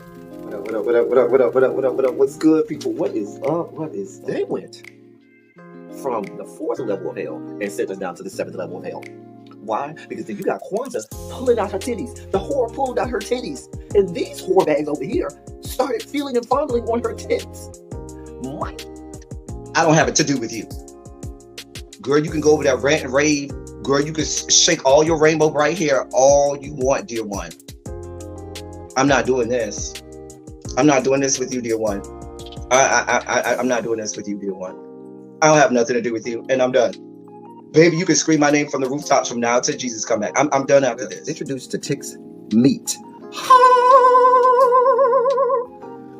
What up, what up, what up, what up, what up, what up, what up, what up? What's good, people? What is up? What is up? They went from the fourth level of hell and sent us down to the seventh level of hell. Why? Because then you got Kwanzaa pulling out her titties. The whore pulled out her titties. And these whore bags over here started feeling and fondling on her tits. Mike. I don't have it to do with you. Girl, you can go over there, rant and rave. Girl, you can shake all your rainbow bright hair all you want, dear one. I'm not doing this. I'm not doing this with you, dear one. I'm not doing this with you, dear one. I don't have nothing to do with you, and I'm done. Baby, you can scream my name from the rooftops from now till Jesus come back. I'm done after this. Introduced to Tick's meat.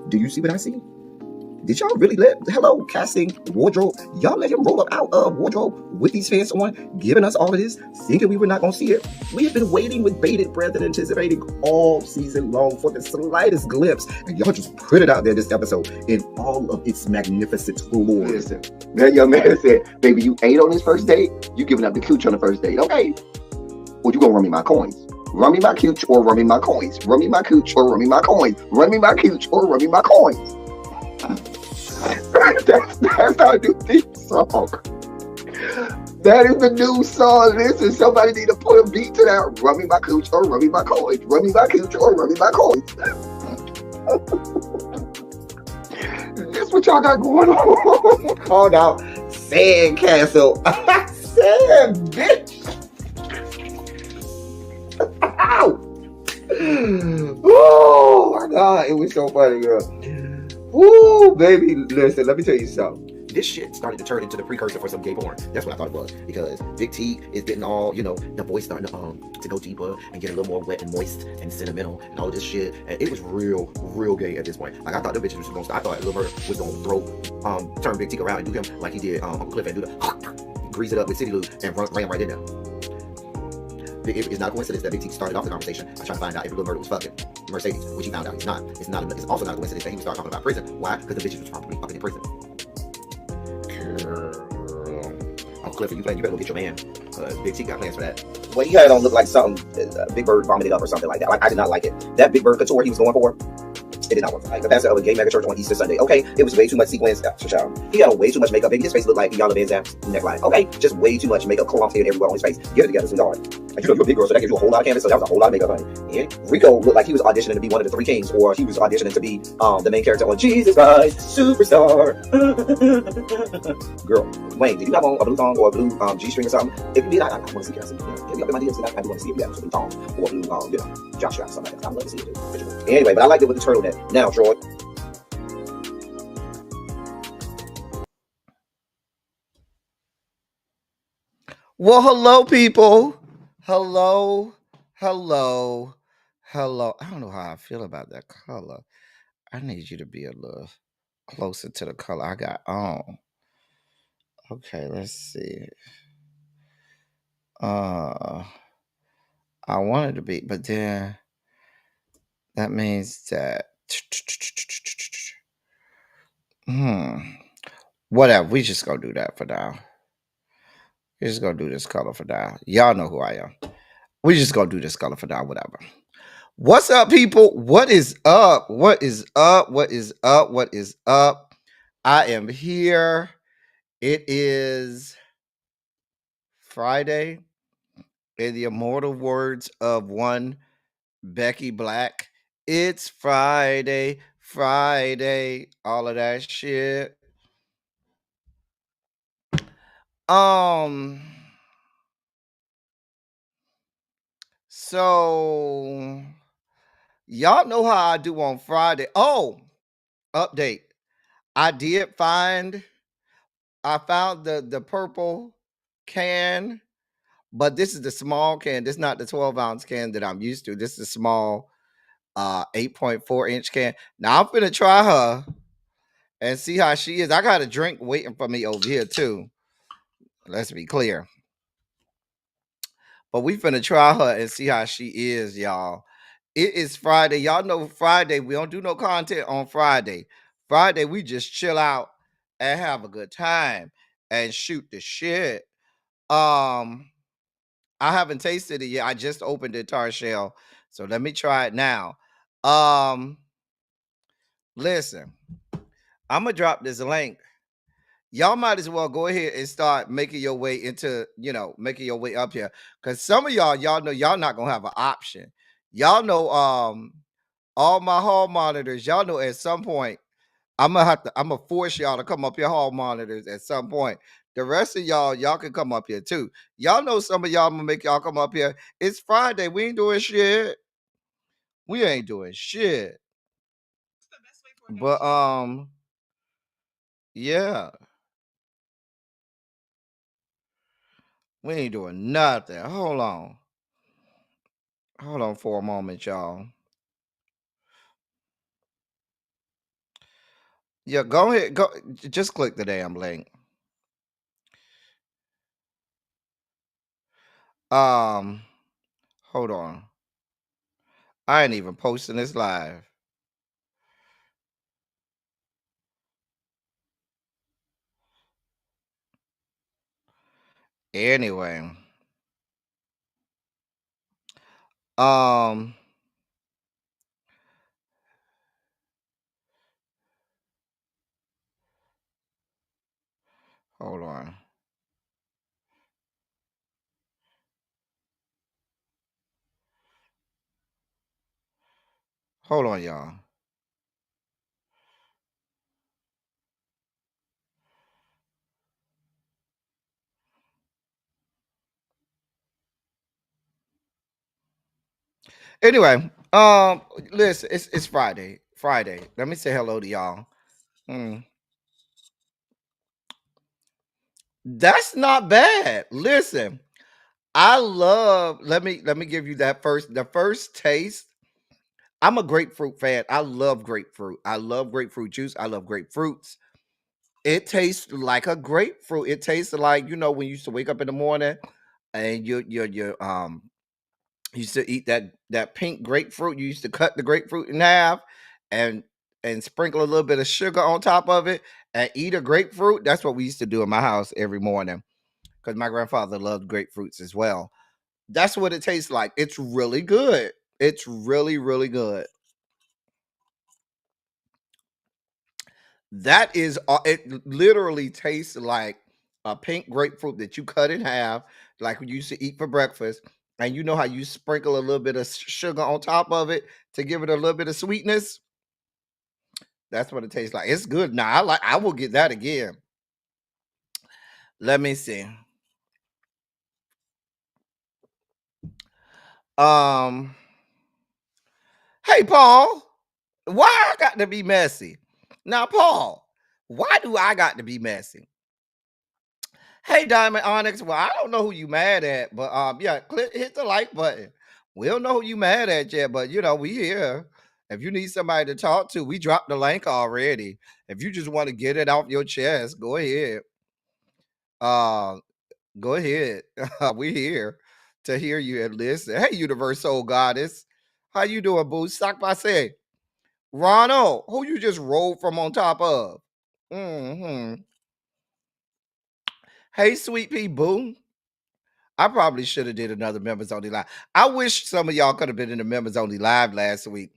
Do you see what I see? Did y'all really let hello casting wardrobe? Y'all let him roll up out of wardrobe with these fans on, giving us all of this, thinking we were not gonna see it. We have been waiting with bated breath and anticipating all season long for the slightest glimpse, and y'all just put it out there this episode in all of its magnificent glory. Listen, that young man said, "Baby, you ate on this first date. You giving up the cooch on the first date, okay? Or you gonna run me my coins? Run me my cooch or run me my coins? Run me my cooch or run me my coins? Run me my cooch or run me my coins." That's our new theme song. That is the new song. Listen, somebody need to put a beat to that. Run me my cooch or run me my coins. Run me my cooch or run me my coins. That's what y'all got going on. Called out Sandcastle. Sand, bitch. Ow. Oh my God, it was so funny, girl. Woo, baby, listen, let me tell you something. This shit started to turn into the precursor for some gay porn. That's what I thought it was. Because Big T is getting all, the voice starting to go deeper and get a little more wet and moist and sentimental and all this shit. And it was real gay at this point. Like, I thought the bitches was gonna start. I thought Lil Bird was gonna turn Big T around and do him like he did Uncle Cliff and do the grease it up with City Lou and ran right in there. It's not a coincidence that Big T started off the conversation by trying to find out if Lil Bird was fucking Mercedes, which he found out he's not. It's also not a coincidence that he would start talking about prison. Why? Because the bitches was probably fucking in prison. Uncle Cliff, you better go get your man. Big T got plans for that. Well, he had on look like something Big Bird vomited up or something like that. Like, I did not like it. That Big Bird couture he was going for, it did not work. Like the pastor of a gay mega church on Easter Sunday. Okay, it was way too much sequins. He had on way too much makeup. Baby, his face looked like Iyanla Vanzant's neckline. Okay, just way too much makeup clumped in everywhere on his face. Get it together, sweetheart. Like, you're a big girl, so that gives you a whole lot of canvas. So that was a whole lot of makeup, honey. And Rico looked like he was auditioning to be one of the Three Kings, or he was auditioning to be the main character on Jesus Christ Superstar. Girl, Wayne, did you have on a blue thong or a blue G-string or something? If you did, I want to see it. Hit me up in my DMs, and I do want to see if you have a blue thong or a blue, jock strap or something like that. I'd love to see it too. Anyway, but I liked it with the turtleneck. Now, Troy. Well, hello, people. Hello. I don't know how I feel about that color. I need you to be a little closer to the color I got on. Okay, let's see. I wanted to be, but then that means that whatever. We just gonna do that for now. We're just gonna do this color for now. Y'all know who I am. We just gonna do this color for now, whatever. What's up, people? What is up? What is up? What is up? What is up? I am here. It is Friday. In the immortal words of one Becky Black, it's Friday, all of that shit. So y'all know how I do on Friday. Oh, update. I found the purple can, but this is the small can. This is not the 12-ounce can that I'm used to. This is a small 8.4-inch can. Now I'm finna try her and see how she is. I got a drink waiting for me over here too. Let's be clear. But we finna try her and see how she is, y'all. It is Friday. Y'all know Friday, we don't do no content on Friday. Friday, we just chill out and have a good time and shoot the shit. I haven't tasted it yet. I just opened the tar shell. So let me try it now. Listen, I'm gonna drop this link. Y'all might as well go ahead and start making your way into, making your way up here. Cause some of y'all know y'all not gonna have an option. Y'all know, all my hall monitors, y'all know at some point I'm gonna force y'all to come up here, hall monitors, at some point. The rest of y'all can come up here too. Y'all know some of y'all, I'm gonna make y'all come up here. It's Friday. We ain't doing shit. We ain't doing shit. But yeah, we ain't doing nothing. Hold on for a moment, y'all. Yeah, go ahead. Just click the damn link. Um, Hold on. I ain't even posting this live. Anyway, um, hold on. Hold on, y'all. Anyway, listen, it's Friday. Friday. Let me say hello to y'all. Mm. That's not bad. Listen, I love. Let me give you the first taste. I'm a grapefruit fan. I love grapefruit. I love grapefruit juice. I love grapefruits. It tastes like a grapefruit. It tastes like, when you used to wake up in the morning and you used to eat that pink grapefruit. You used to cut the grapefruit in half and sprinkle a little bit of sugar on top of it and eat a grapefruit. That's what we used to do in my house every morning because my grandfather loved grapefruits as well. That's what it tastes like. It's really good. It's really, really good. That is, it literally tastes like a pink grapefruit that you cut in half, like we used to eat for breakfast. And you know how you sprinkle a little bit of sugar on top of it to give it a little bit of sweetness? That's what it tastes like. It's good. Now, I will get that again. Let me see. Um, hey Paul, why I got to be messy? Now, Paul, why do I got to be messy? Hey, Diamond Onyx. Well, I don't know who you mad at, but yeah, hit the like button. We don't know who you mad at yet, but we here. If you need somebody to talk to, we dropped the link already. If you just want to get it off your chest, go ahead. Uh, Go ahead. We here to hear you and listen. Hey, Universal Goddess, how you doing, boo? Stock by say, Ronald, who you just rolled from on top of? Hmm. Hey, sweet pea, boo. I probably should have did another members only live. I wish some of y'all could have been in the members only live last week.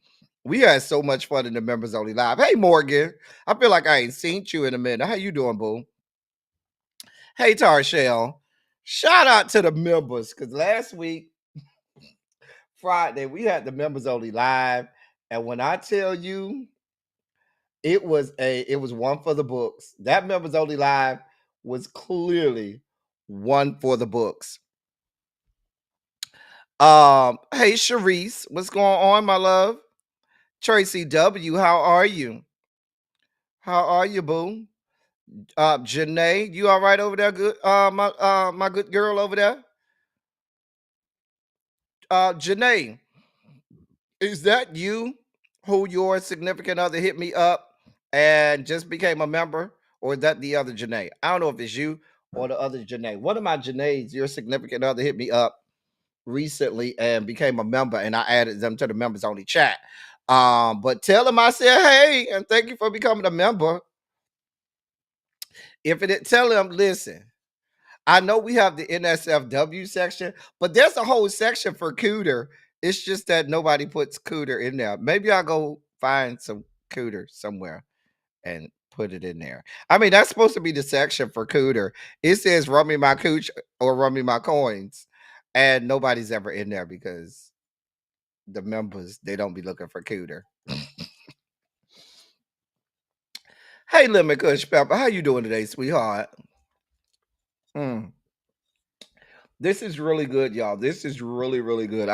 We had so much fun in the members only live. Hey Morgan, I feel like I ain't seen you in a minute. How you doing, boo? Hey Tarshell, shout out to the members because last week Friday we had the members only live, and when I tell you it was one for the books. That members only live was clearly one for the books. Hey Sharice, what's going on, my love? Tracy W, how are you? How are you, boo? Janae, you all right over there? Good, my good girl over there. Janae, is that you who your significant other hit me up and just became a member? Or is that the other Janae? I don't know if it's you or the other Janae. One of my Janaes, your significant other hit me up recently and became a member, and I added them to the members only chat. But tell them I said hey and thank you for becoming a member. If it didn't tell them, listen, I know we have the NSFW section, but there's a whole section for Cooter. It's just that nobody puts Cooter in there. Maybe I'll go find some cooter somewhere and put it in there. I mean, that's supposed to be the section for cooter. It says run me my cooch or run me my coins. And nobody's ever in there because the members, they don't be looking for cooter. Hey, Lemon Kush Pepper, how you doing today, sweetheart? Mm. This is really good, y'all. This is really, really good.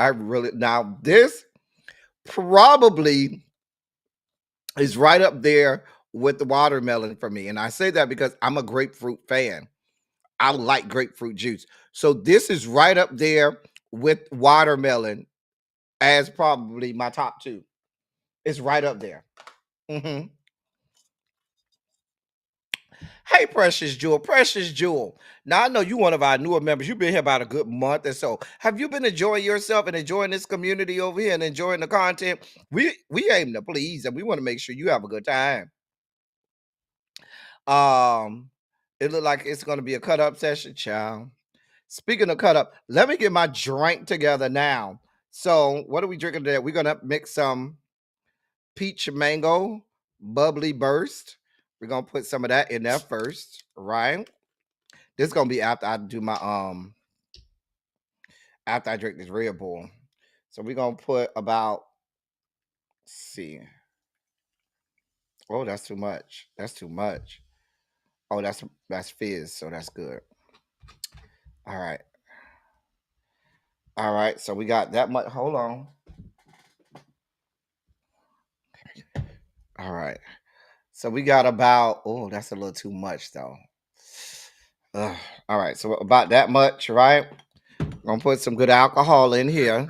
Now this probably is right up there with the watermelon for me. And I say that because I'm a grapefruit fan. I like grapefruit juice. So this is right up there with watermelon as probably my top two. It's right up there. Hmm. Hey, Precious Jewel. Precious Jewel. Now, I know you one of our newer members. You've been here about a good month or so. Have you been enjoying yourself and enjoying this community over here and enjoying the content? We aim to please, and we want to make sure you have a good time. Um, it looked like it's going to be a cut up session, child. Speaking of cut up, let me get my drink together now. So, what are we drinking today? We're gonna mix some peach mango bubbly burst. We're gonna put some of that in there first, right? This is gonna be after I do my after I drink this Red Bull. So we're gonna put about, let's see. Oh, that's too much. That's too much. Oh, that's fizz, so that's good. All right. All right. So we got that much. Hold on. All right. So we got about, oh, that's a little too much though. Ugh. All right. So about that much, right? Gonna put some good alcohol in here.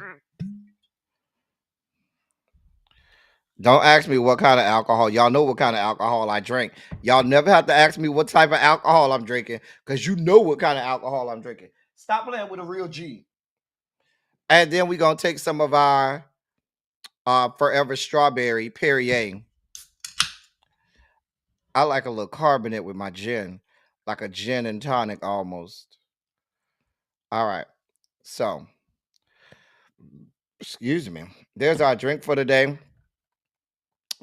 Don't ask me what kind of alcohol. Y'all know what kind of alcohol I drink. Y'all never have to ask me what type of alcohol I'm drinking because you know what kind of alcohol I'm drinking. Stop playing with a real G. And then we're gonna take some of our Forever Strawberry Perrier. I like a little carbonate with my gin, like a gin and tonic almost. All right. So, excuse me. There's our drink for today.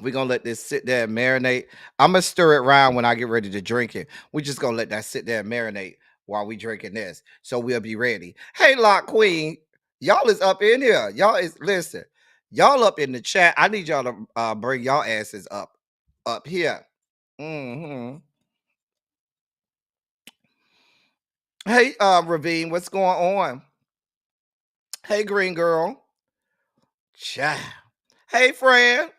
We're gonna let this sit there and marinate. I'm gonna stir it around when I get ready to drink it. We're just gonna let that sit there and marinate while we drinking this. So we'll be ready. Hey, Lock Queen, y'all is up in here. Y'all is listen, y'all up in the chat. I need y'all to bring y'all asses up here. Hmm. Hey, Ravine, what's going on? Hey, Green Girl. Child. Hey, friend.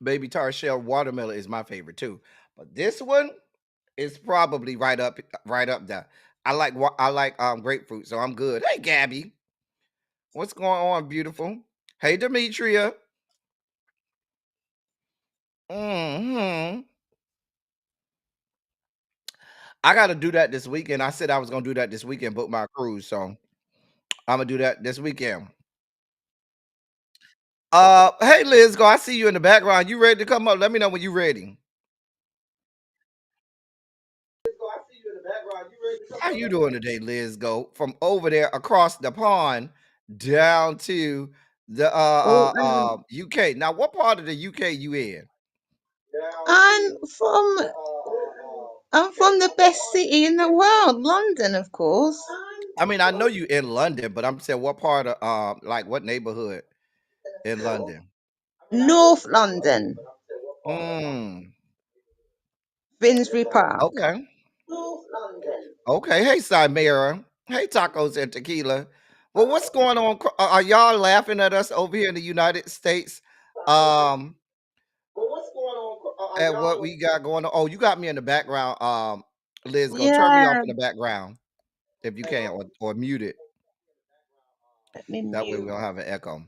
Baby Tarshell watermelon is my favorite too. But this one is probably right up there. I like grapefruit, so I'm good. Hey, Gabby. What's going on, beautiful? Hey, Demetria. Hmm. I gotta do that this weekend. I said I was gonna do that this weekend, book my cruise. So I'm gonna do that this weekend. Hey Liz, go. I see you in the background. You ready to come up? Let me know when you're ready. How you doing today, Liz? Go from over there across the pond down to the Oh, UK. Now, what part of the UK you in? I'm from I'm from the best city in the world, London, of course. I mean, I know you in London, but I'm saying what part of like what neighborhood in London? North London, Mm, Finsbury Park. okay. Okay. Hey, Simera. Hey, tacos and tequila. Well, what's going on? Are y'all laughing at us over here in the United States? Um, at what we got going on. Oh, you got me in the background. Liz, go turn me off Yeah, in the background if you can, or mute it. let me That way we mute. don't have an echo.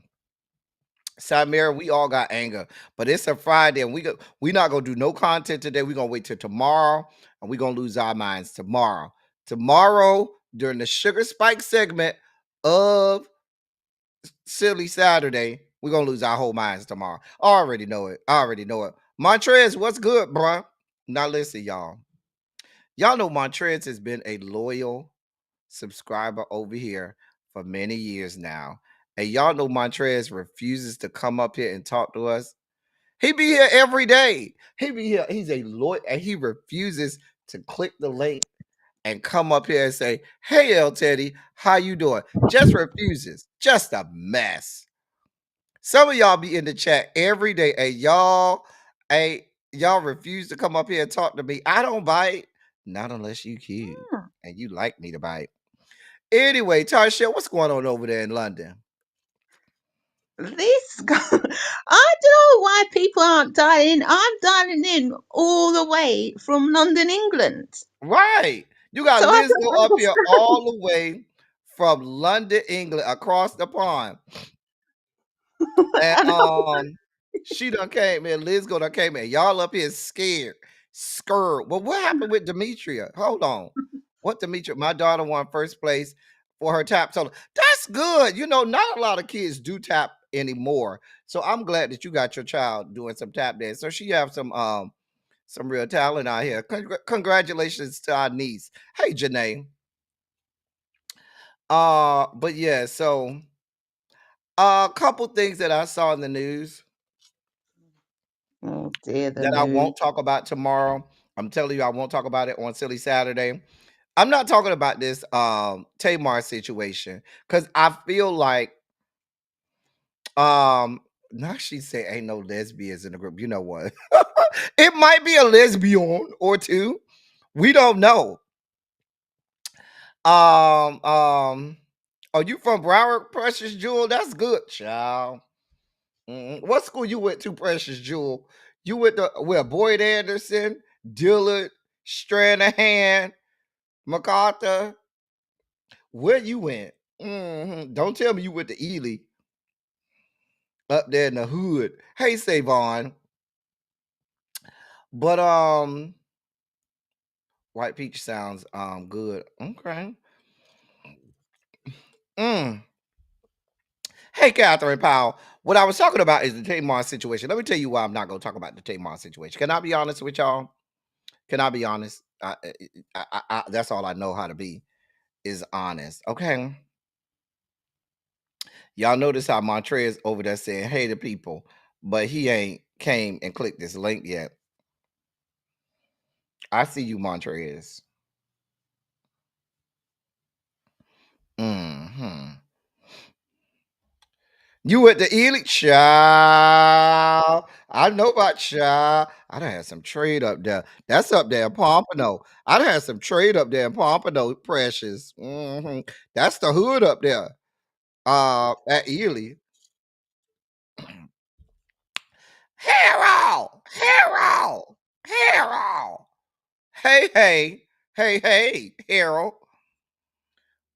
Samira, we all got anger, but it's a Friday, and we not gonna do no content today. We're gonna wait till tomorrow, and we're gonna lose our minds tomorrow. Tomorrow during the Sugar Spike segment of Silly Saturday, we're gonna lose our whole minds tomorrow. I already know it. I already know it. Montrez, what's good, bruh? Now listen, y'all. Y'all know Montrez has been a loyal subscriber over here for many years now. And y'all know Montrez refuses to come up here and talk to us. He be here every day. He be here. He's a lawyer, and he refuses to click the link and come up here and say, "Hey, El Teddy, how you doing?" Just refuses. Just a mess. Some of y'all be in the chat every day, and y'all refuse to come up here and talk to me. I don't bite, not unless you cute and you like me to bite. Anyway, Tasha, what's going on over there in London? This guy, I don't know why people aren't dialing in. I'm dialing in all the way from London, England. Right. You got So I Liz don't go up here understand. all the way from London, England, across the pond. And And she done came in. Liz go done came in. Y'all up here scared, scared. Well, what happened with Demetria? Hold on. What Demetria? My daughter won first place for her tap solo. That's good. You know, not a lot of kids do tap anymore. So I'm glad that you got your child doing some tap dance. So she have some real talent out here. Congratulations to our niece. Hey, Janae. But yeah, so a couple things that I saw in the news oh dear, the that I news. won't talk about tomorrow. I'm telling you, I won't talk about it on Silly Saturday. I'm not talking about this Tamar situation because I feel like now she said ain't no lesbians in the group. You know what? It might be a lesbian or two. We don't know. Are you from Broward, Precious Jewel? That's good, child. What school you went to, Precious Jewel? You went to where? Boyd Anderson, Dillard, Stranahan, MacArthur. Where you went? Don't tell me you went to Ely up there in the hood. Hey, Savon. But White Peach sounds good. Okay. Mm. Hey, Catherine Powell. What I was talking about is the Tamar situation. Let me tell you why I'm not going to talk about the Tamar situation. Can I be honest with y'all? Can I be honest? That's all I know how to be is honest. Okay. Y'all notice how Montrez over there saying hey to people, but he ain't came and clicked this link yet. I see you, Montrez. Hmm. You at the Ely? Child. I know about child. I done had some trade up there. That's up there in Pompano. I done had some trade up there in Pompano, Precious. That's the hood up there. At Ely. Harold! Harold! Harold! Hey, hey. Hey, hey, Harold.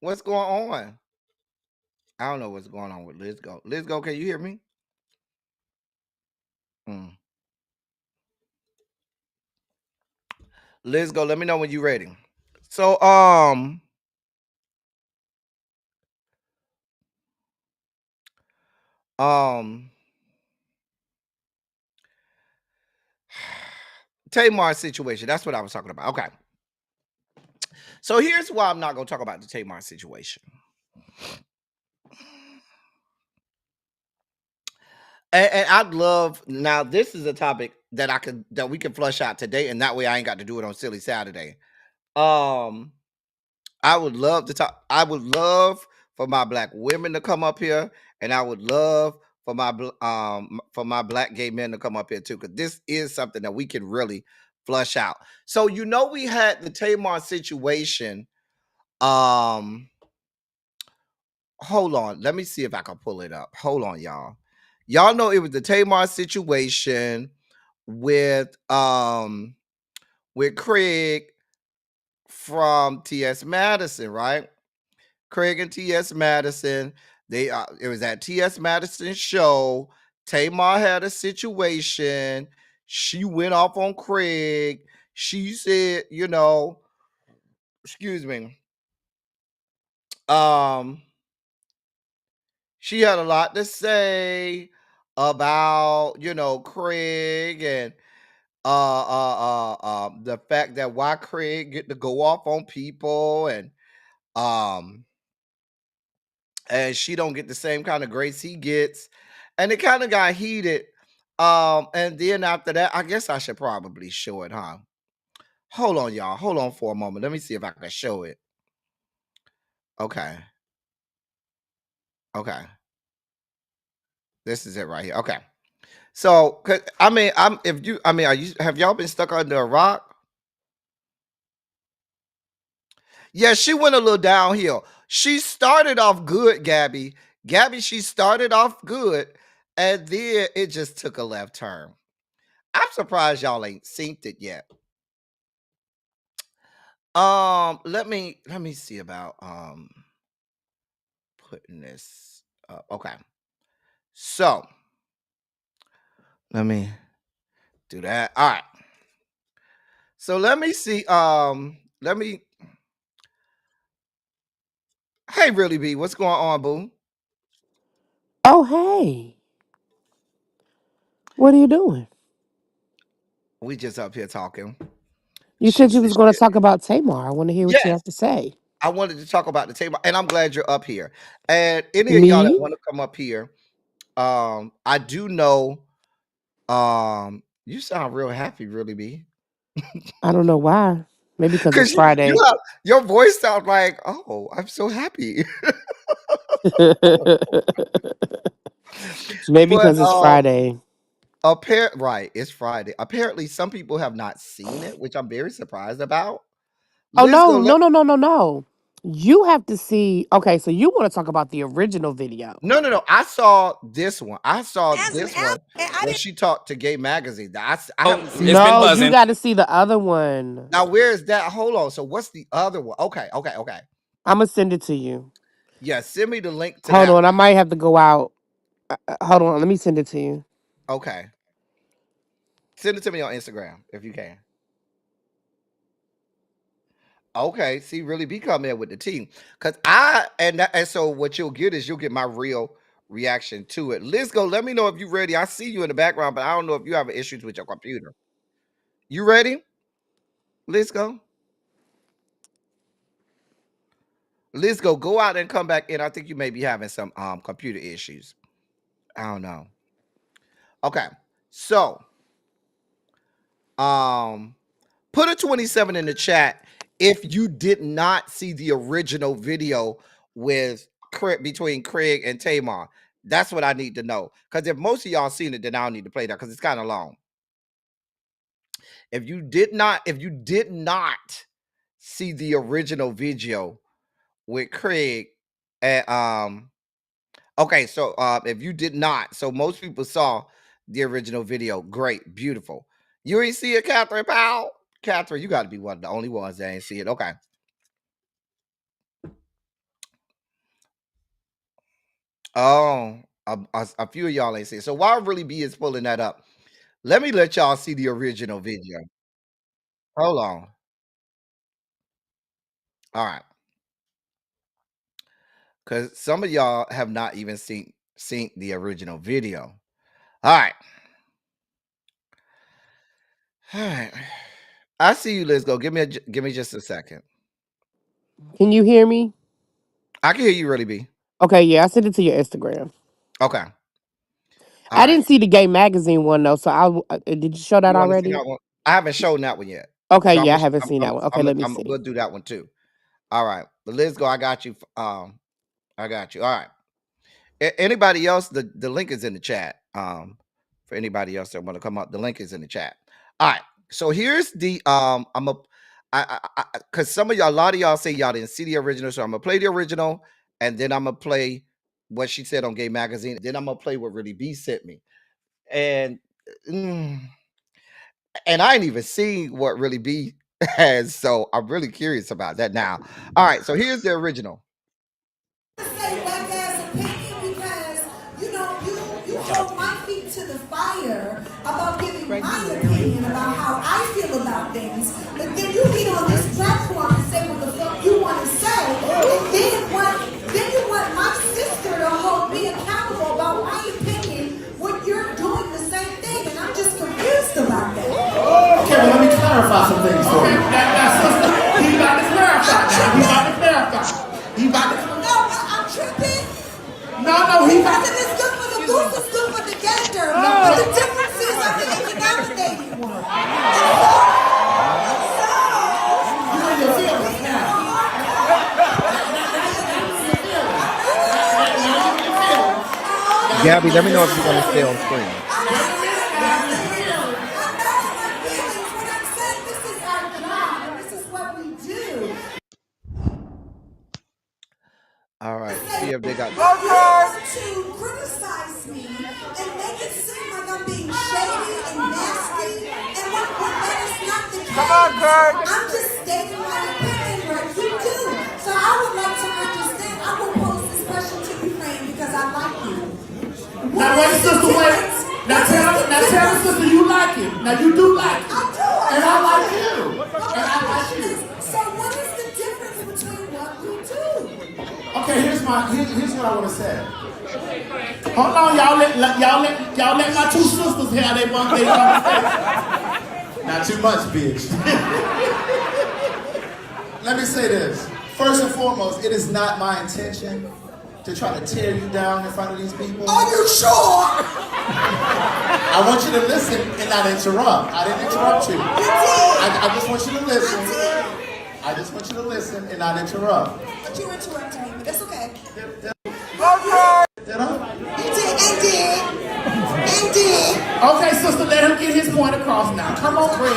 What's going on? I don't know what's going on with Liz Go. Liz Go, can you hear me? Mm. Liz Go, let me know when you're ready. So, um, Tamar situation. That's what I was talking about. Okay. So here's why I'm not gonna talk about the Tamar situation. And I'd love now. This is a topic that we can flush out today, and that way I ain't got to do it on Silly Saturday. Um, I would love to talk. I would love for my black women to come up here, and I would love for my black gay men to come up here too, because this is something that we can really flush out. So we had the Tamar situation. Um, Hold on, let me see if I can pull it up. Hold on, y'all. Y'all know it was the Tamar situation with Craig from T.S. Madison, right? Craig and T.S. Madison. It was at T.S. Madison's show. Tamar had a situation. She went off on Craig. She said, excuse me. She had a lot to say about, Craig and the fact that why Craig get to go off on people and um and she don't get the same kind of grace he gets, and it kind of got heated. And then after that, I guess I should probably show it, huh? Hold on, y'all. Hold on for a moment. Let me see if I can show it. Okay. Okay. This is it right here. Okay. So, I mean, have y'all been stuck under a rock? Yeah, she went a little downhill. She started off good, Gabby. Gabby, she started off good, and then it just took a left turn. I'm surprised y'all ain't synced it yet. Let me see about putting this up. Okay. So let me do that. All right. So let me see. Let me Hey Really B, what's going on, boo? Oh, hey. What are you doing? We just up here talking. You said Shooting you the was going to shit. talk about Tamar. I want to hear what you Yes. have to say. I wanted to talk about the table, and I'm glad you're up here. And any of y'all that Me? want to come up here, I do know you sound real happy, Really B. I don't know why. Maybe because it's Because you Friday. have your voice sounds like, oh, I'm so happy. Maybe But because it's Friday. right, it's Friday. Apparently, some people have not seen it, which I'm very surprised about. Oh, Liz go no, let no, no, no, no, no. You have to see. Okay, so you want to talk about the original video. no. I saw this one. I saw this one when she talked to Gay Magazine. I haven't seen the No, original. you got to see the other one. Now, where is that? Hold on. So, what's the other one? Okay. I'm going to send it to you. Yeah, send me the link to Hold that on. I one. might have to go out. Hold on. Let me send it to you. Okay. Send it to me on Instagram if you can. Okay. See, really be coming in with the team. Cause and so what you'll get is you'll get my real reaction to it. Liz, go, let me know if you're ready. I see you in the background, but I don't know if you have issues with your computer. You ready? Liz, go. Liz, go out and come back in. I think you may be having some computer issues. I don't know. Okay. So um put a 27 in the chat if you did not see the original video with between Craig and Tamar. That's what I need to know. Because if most of y'all seen it, then I don't need to play that because it's kind of long. If you did not see the original video with Craig and okay, so if you did not, so most people saw the original video. Great, beautiful. You ain't see it, Catherine Powell? Catherine, you got to be one of the only ones that ain't see it. Okay. Oh, a few of y'all ain't see it. So while Really B is pulling that up, let me let y'all see the original video. Hold on. All right. Because some of y'all have not even seen the original video. All right. All right. I see you, Liz. Go. Give me just a second. Can you hear me? I can hear you, Really B. Okay, yeah, I sent it to your Instagram. Okay. All I right. didn't see the Gay Magazine one though, so did you show that You want to see already? that one? I haven't shown that one yet. Okay, So I'm yeah, I gonna, haven't seen that one. Okay, let me we'll see. do that one too. All right. But Liz, go. I got you. I got you. All right. Anybody else? The link is in the chat. For anybody else that want to come up, the link is in the chat. All right. So here's the I'm a I because some of y'all, a lot of y'all say y'all didn't see the original, so I'm gonna play the original, and then I'm gonna play what she said on Gay Magazine. Then I'm gonna play what Really B sent me, and mm, and I ain't even seen what Really B has, so I'm really curious about that now. All right. So here's the original. Say whack ass opinion because you hold my feet to the fire about giving my opinion about how I feel about things, but then you get on this platform and say what the fuck you want to say, and then you want my sister to hold me accountable about my opinion when you're doing the same thing, and I'm just confused about that. Okay, well, let me clarify some things for you. He about to clarify now. He about to clarify. He about to. No, I'm tripping. Gabby, let me know if you're gonna stay on screen. This is our job. This is what we do. All right, see if they got. You want to criticize me and make it seem like I'm being shady and nasty, and when that is not the case. Come on, Kurt. I'm just stating my opinion like you do. So I would like to understand. I will pose this question to you, friend, because I like you. Now wait, sister, wait. Now tell the sister you like him. Now you do like him. I do. And I like you. And I like you. So what is the difference between what we do? Okay, here's what I want to say. Hold on, y'all let my two sisters have their conversation. Not too much, bitch. Let me say this. First and foremost, it is not my intention to try to tear you down in front of these people. Are you sure? I want you to listen and not interrupt. I didn't interrupt you. I just want you to listen. I just want you to listen and not interrupt. You interrupted me, but that's okay. Did I? You did, and did. Okay, sister, let him get his point across now. Come on, Craig.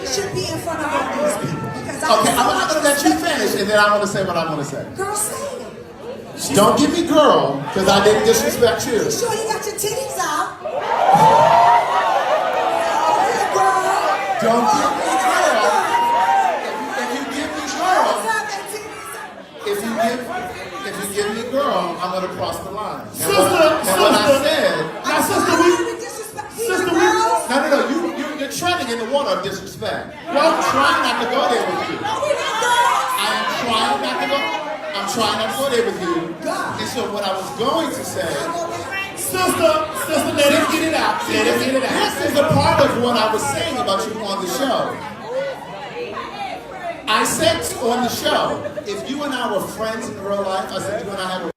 It should be in front of all these people. Okay, I'm not going to let you finish, and then I want to say what I want to say. Girl, say it. Don't give me girl, because I didn't disrespect you. You sure you got your titties out? Don't give me girl. If you give me girl, if you give me girl, I'm going to cross the line. And what I said, you're treading in the water of disrespect. Well, I'm trying not to go there with you. I'm trying not to go there with you. And so what I was going to say, sister, let him get it out. This is a part of what I was saying about you on the show. I said on the show, if you and I were friends in real life, I said you and I have a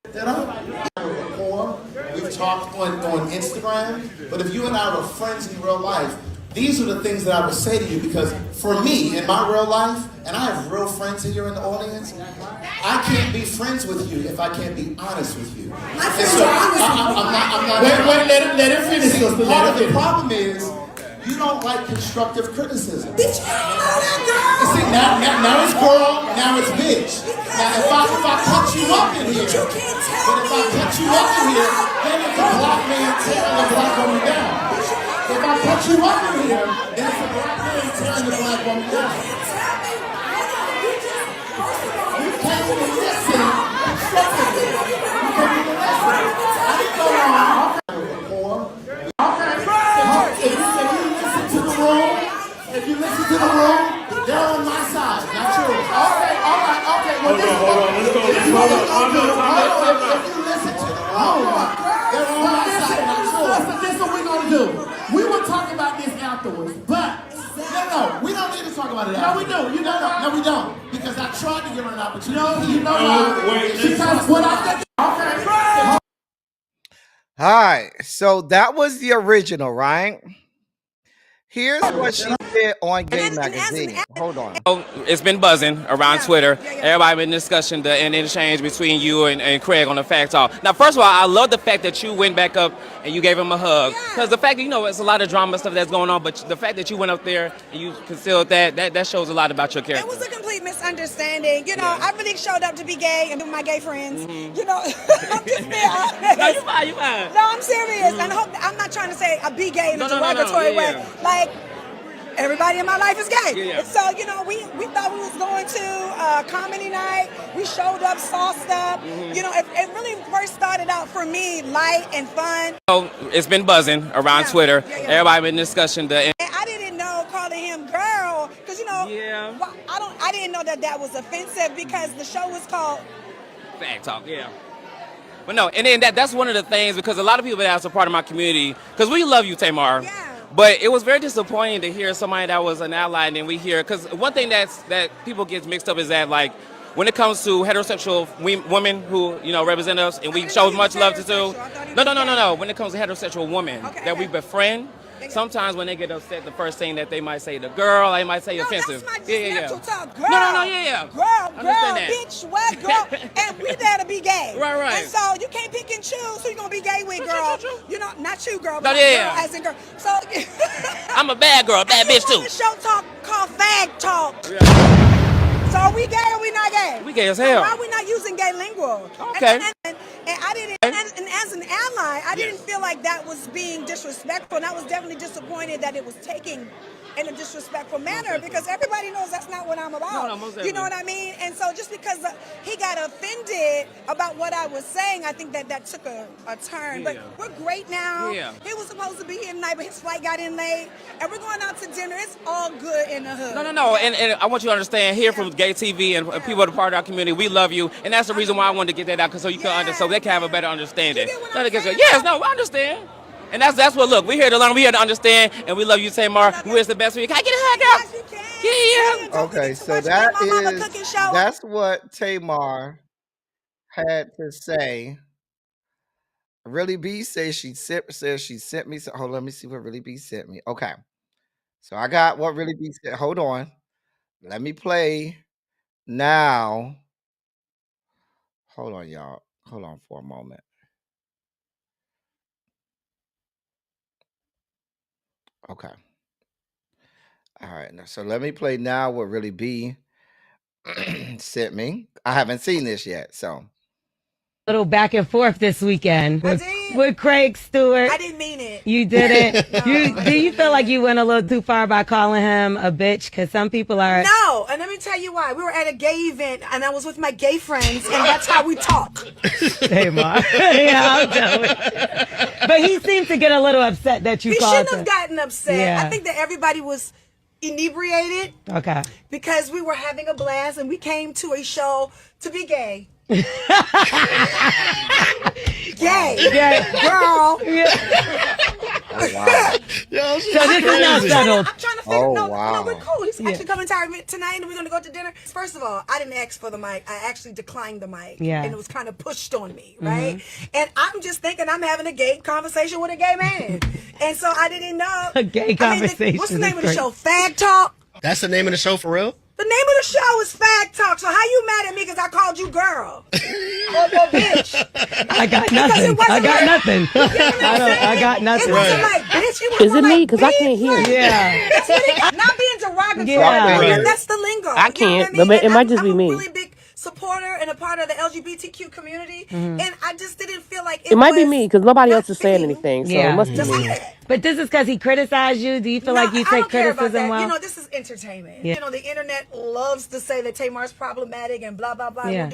rapport. We've talked on Instagram, but if you and I were friends in real life, these are the things that I would say to you, because for me, in my real life, and I have real friends here in the audience, I can't be friends with you if I can't be honest with you. And so I'm not. Wait, let him finish. See, part of the problem is you don't like constructive criticism. Bitch, I don't know that girl. See, now it's girl, now it's bitch. Now if I cut you up in here, then it's a black man tearing the black woman down. If I put you up in here, then it's a black man tearing the black woman down. You can't even listen. You can't even listen. I didn't go wrong. Okay. If you listen to the room, they're on my side, not yours. Okay. Well, hold on. Let's go. If you listen to the room, they're on my side, not yours. This is what we're going to do. We will talk about this afterwards, but no, we don't need to talk about it afterwards. No, we do. No, we don't. Because I tried to give her an opportunity. You know why? Because what I think. Okay. All right, so that was the original, right? Here's what she said on Gay Magazine. Hold on. It's been buzzing around Twitter. Everybody been discussing the interchange between you and Craig on the Fact Talk. Now, first of all, I love the fact that you went back up and you gave him a hug. Because the fact that, it's a lot of drama stuff that's going on, but the fact that you went up there and you concealed that shows a lot about your character. It was a complete misunderstanding. I really showed up to be gay and with my gay friends. I'm just being honest. No, you fine. No, I'm serious. And I'm not trying to say I be gay in a derogatory way. Like, everybody in my life is gay. Yeah. So, we thought we was going to comedy night. We showed up, saw stuff. It really first started out for me light and fun. It's been buzzing around Twitter. Everybody been discussing the... And I didn't know calling him girl, because, I didn't know that was offensive because the show was called... Fact Talk, yeah. But no, and then that's one of the things, because a lot of people that's a part of my community, because we love you, Tamar. Yeah. But it was very disappointing to hear somebody that was an ally, and then we hear, because one thing that people get mixed up is that, like, when it comes to heterosexual women who, represent us, and we show much love to do. No. When it comes to heterosexual women that we befriend, sometimes when they get upset, the first thing that they might say the girl, they might say offensive. That's my natural talk. Girl, Yeah. Girl, Understand that. bitch, what, girl? And we there to be gay. Right. And so you can't pick and choose who you gonna be gay with, girl. True. You know, not you, girl, No, but yeah. girl as in girl. So I'm a bad girl, bad bitch too. A show talk called fag talk. Yeah. So are we gay or we not gay? We gay as hell. So why are we not using gay lingo? Okay. And I didn't, and as an ally, I didn't feel like that was being disrespectful, and I was definitely disappointed that it was taken in a disrespectful manner because everybody knows that's not what I'm about. No, most you know what I mean? And so just because he got offended about what I was saying, I think that took a turn. Yeah. But we're great now. Yeah. He was supposed to be here tonight, but his flight got in late, and we're going out to dinner. It's all good in the hood. No. And I want you to understand here from Gay TV and people that are part of our community, we love you. And that's the reason why I wanted to get that out, so you can so they can have a better understanding. Yes, no, I understand. And that's what, look, we're here to learn, we're here to understand, and we love you, Tamar. We wish the best for you. Can I get a hug out? Yeah. Okay, so that's what Tamar had to say. Really B says she sent me. Hold on, let me see what Really B sent me. Okay, so I got what Really B said. Hold on, let me play now. Hold on, y'all. Hold on for a moment. Okay. All right. So let me play now what Really B sent me. I haven't seen this yet, so. Little back and forth this weekend with Craig Stewart. I didn't mean it. You didn't? Do you feel like you went a little too far by calling him a bitch? Because some people are. No, and let me tell you why. We were at a gay event, and I was with my gay friends, and that's how we talk. Hey, Ma. Yeah, I'll tell it. But he seemed to get a little upset that you called him. He shouldn't have gotten upset. Yeah. I think that everybody was inebriated. Okay. Because we were having a blast, and we came to a show to be gay. Gay, girl. Oh, wow. So this is not settled. I'm trying to figure. No, we're cool. He's Yeah. actually coming to our event tonight, and we're going to go to dinner. First of all, I didn't ask for the mic. I actually declined the mic, Yeah. and it was kind of pushed on me, right? And I'm just thinking I'm having a gay conversation with a gay man, and so I didn't know A gay conversation. what's the name of the is show? Fag Talk. That's the name of the show for real? The name of the show is Fag Talk. So how you mad at me because I called you girl or bitch? I got nothing. I got nothing. I got nothing. It wasn't like bitch. It Is it me? Because I can't hear. Yeah. That's what it, not being derogatory. Yeah. But that's the lingo. I can't, but it might just be me. I'm a really big supporter and a part of the LGBTQ community, and I just didn't feel like It might be me because nobody else is saying anything, so Yeah. it must be me. But this is because he criticized you. Do you feel like you I take don't care about criticism that. well? You know, this is entertainment. Yeah. You know, the internet loves to say that Tamar's problematic and blah, blah, blah. Yeah.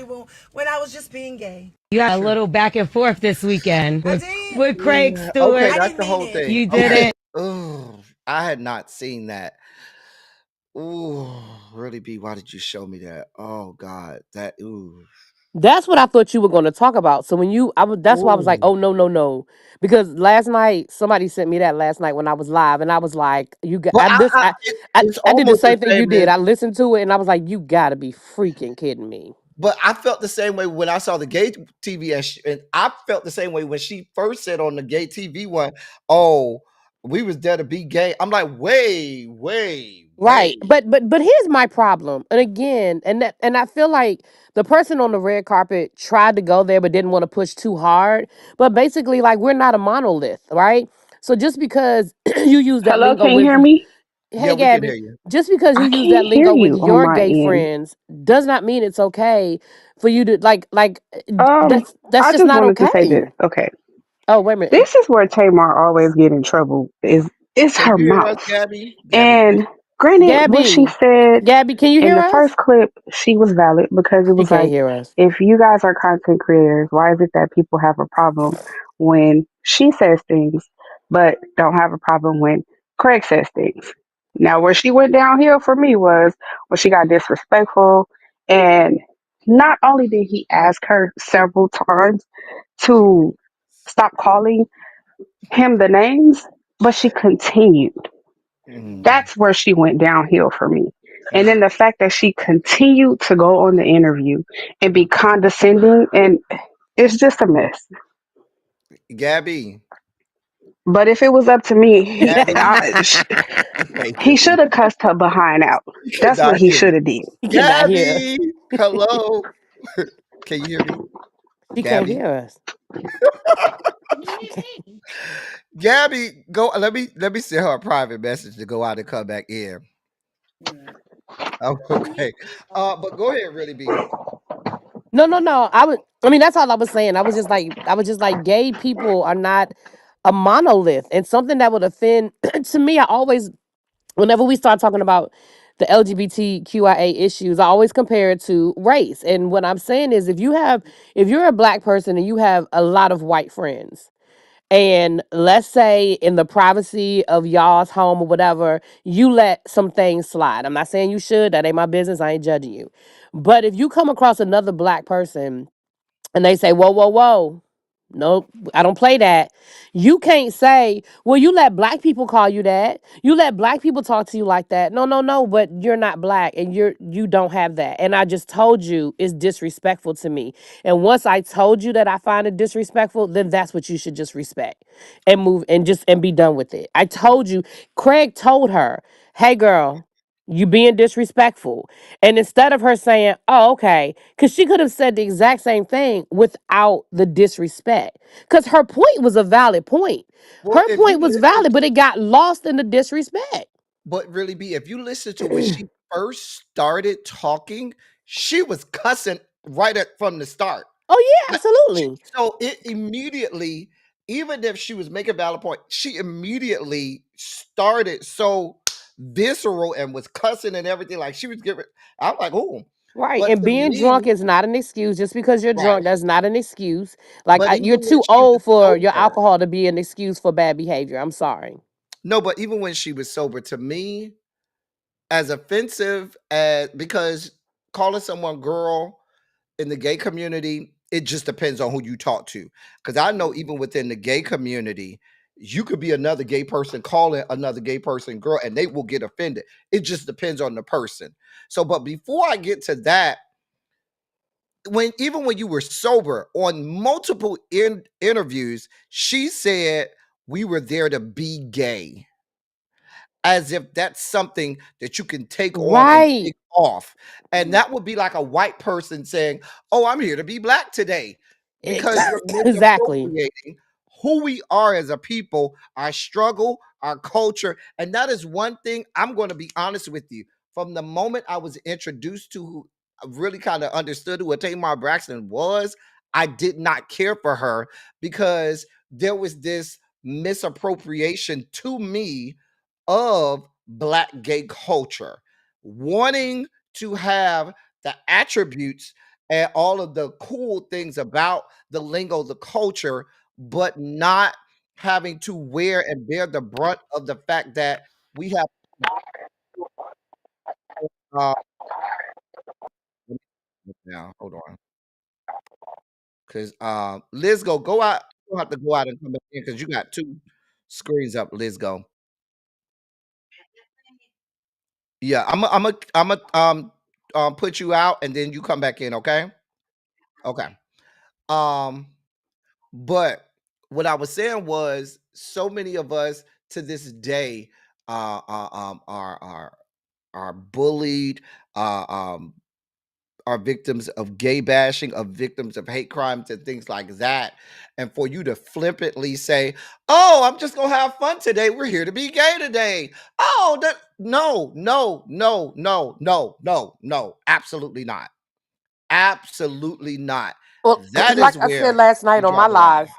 When I was just being gay. You had a little back and forth this weekend with Craig Stewart. Okay, that's the whole thing. You didn't. Oh, I had not seen that. Ooh, Really B, why did you show me that? Oh God, that ooh. That's what I thought you were going to talk about. So when that's why I was like, oh no, because last night somebody sent me that last night when I was live, and I was like, you got. But I did the almost same the thing you same did. as- I listened to it, and I was like, you got to be freaking kidding me. But I felt the same way when I saw the gay TV, and I felt the same way when she first said on the gay TV one, "Oh, we was there to be gay." I'm like, wait. Right. But here's my problem. And again, and I feel like the person on the red carpet tried to go there but didn't want to push too hard. But basically, like, we're not a monolith, right? So just because you use that Hello, lingo can you with hear me? Hey Yeah, we can Gabby, hear you. just because you I use can't that hear lingo with you on your my gay end. friends does not mean it's okay for you to like that's I just just not wanted to say this. okay. Okay, Oh, wait a minute. this is where Tamar always get in trouble. It's Can her you hear us, mouth. Gabby? And granted, what she said Gabby, can you in hear the us? first clip, she was valid because it She was can't like, hear us. if you guys are content creators, why is it that people have a problem when she says things, but don't have a problem when Craig says things? Now, where she went downhill for me was when she got disrespectful, and not only did he ask her several times to stop calling him the names, but she continued. That's where she went downhill for me. And then the fact that she continued to go on the interview and be condescending, and it's just a mess. Gabby, But if it was up to me, Gabby. He can't hear he should me. have cussed her behind out. He That's what cannot he hear me. should have did. He cannot hear us. Gabby, hello. Can you hear me? He can't Gabby? hear us. He can't. Gabby, go. Let me send her a private message to go out and come back in. Oh, okay. But go ahead, really be. No, no, no. I mean, that's all I was saying. I was just like, gay people are not a monolith, and something that would offend to me. I always, whenever we start talking about the LGBTQIA issues, I always compare it to race. And what I'm saying is, if you're a black person and you have a lot of white friends, and let's say in the privacy of y'all's home or whatever, you let some things slide. I'm not saying you should. That ain't my business. I ain't judging you. But if you come across another black person and they say, whoa, whoa, whoa. Nope, I don't play that. You can't say, well, you let black people call you that. You let black people talk to you like that. No, no, no, but you're not black and you don't have that. And I just told you it's disrespectful to me. And once I told you that I find it disrespectful, then that's what you should just respect and move and be done with it. I told you, Craig told her, hey girl, you being disrespectful. And instead of her saying, oh, okay, because she could have said the exact same thing without the disrespect. Because her point was a valid point. Well, Her if you point was listen, valid, but it got lost in the disrespect. but really be, if you listen to when she first started talking, she was cussing right at from the start. Oh, yeah, Like, absolutely. so it immediately, even if she was making a valid point, she immediately started so visceral and was cussing and everything. Like she was giving, I'm like, oh, Right. but And to being me, drunk is not an excuse. Just because you're right. drunk, that's not an excuse. Like, But you're even when too she was old for your sober, alcohol to be an excuse for bad behavior. I'm sorry. no, but even when she was sober, to me, as offensive as because calling someone girl in the gay community, it just depends on who you talk to. Because I know even within the gay community, you could be another gay person calling another gay person girl, and they will get offended. It just depends on the person. So, but before I get to that, when even when you were sober on multiple interviews, she said we were there to be gay, as if that's something that you can take on and Right. take off. And that would be like a white person saying, oh, I'm here to be black today, because you're Exactly. misappropriating who we are as a people, our struggle, our culture. And that is one thing I'm going to be honest with you. From the moment I was introduced to who I really kind of understood who Tamar Braxton was, I did not care for her because there was this misappropriation to me of black gay culture, wanting to have the attributes and all of the cool things about the lingo, the culture, but not having to wear and bear the brunt of the fact that we have uh now hold on, because Liz go out, you have to go out and come back in because you got two screens up. Liz go. Yeah, I'm a put you out and then you come back in, okay? Okay. Um, but what I was saying was, so many of us to this day are bullied, uh, um, are victims of gay bashing, of victims of hate crimes and things like that. And for you to flippantly say, "Oh, I'm just gonna have fun today. We're here to be gay today." Oh, that no, no, no, no, no, no, no, absolutely not. Absolutely not. Well, That like is I said where last you night on draw my the line. live,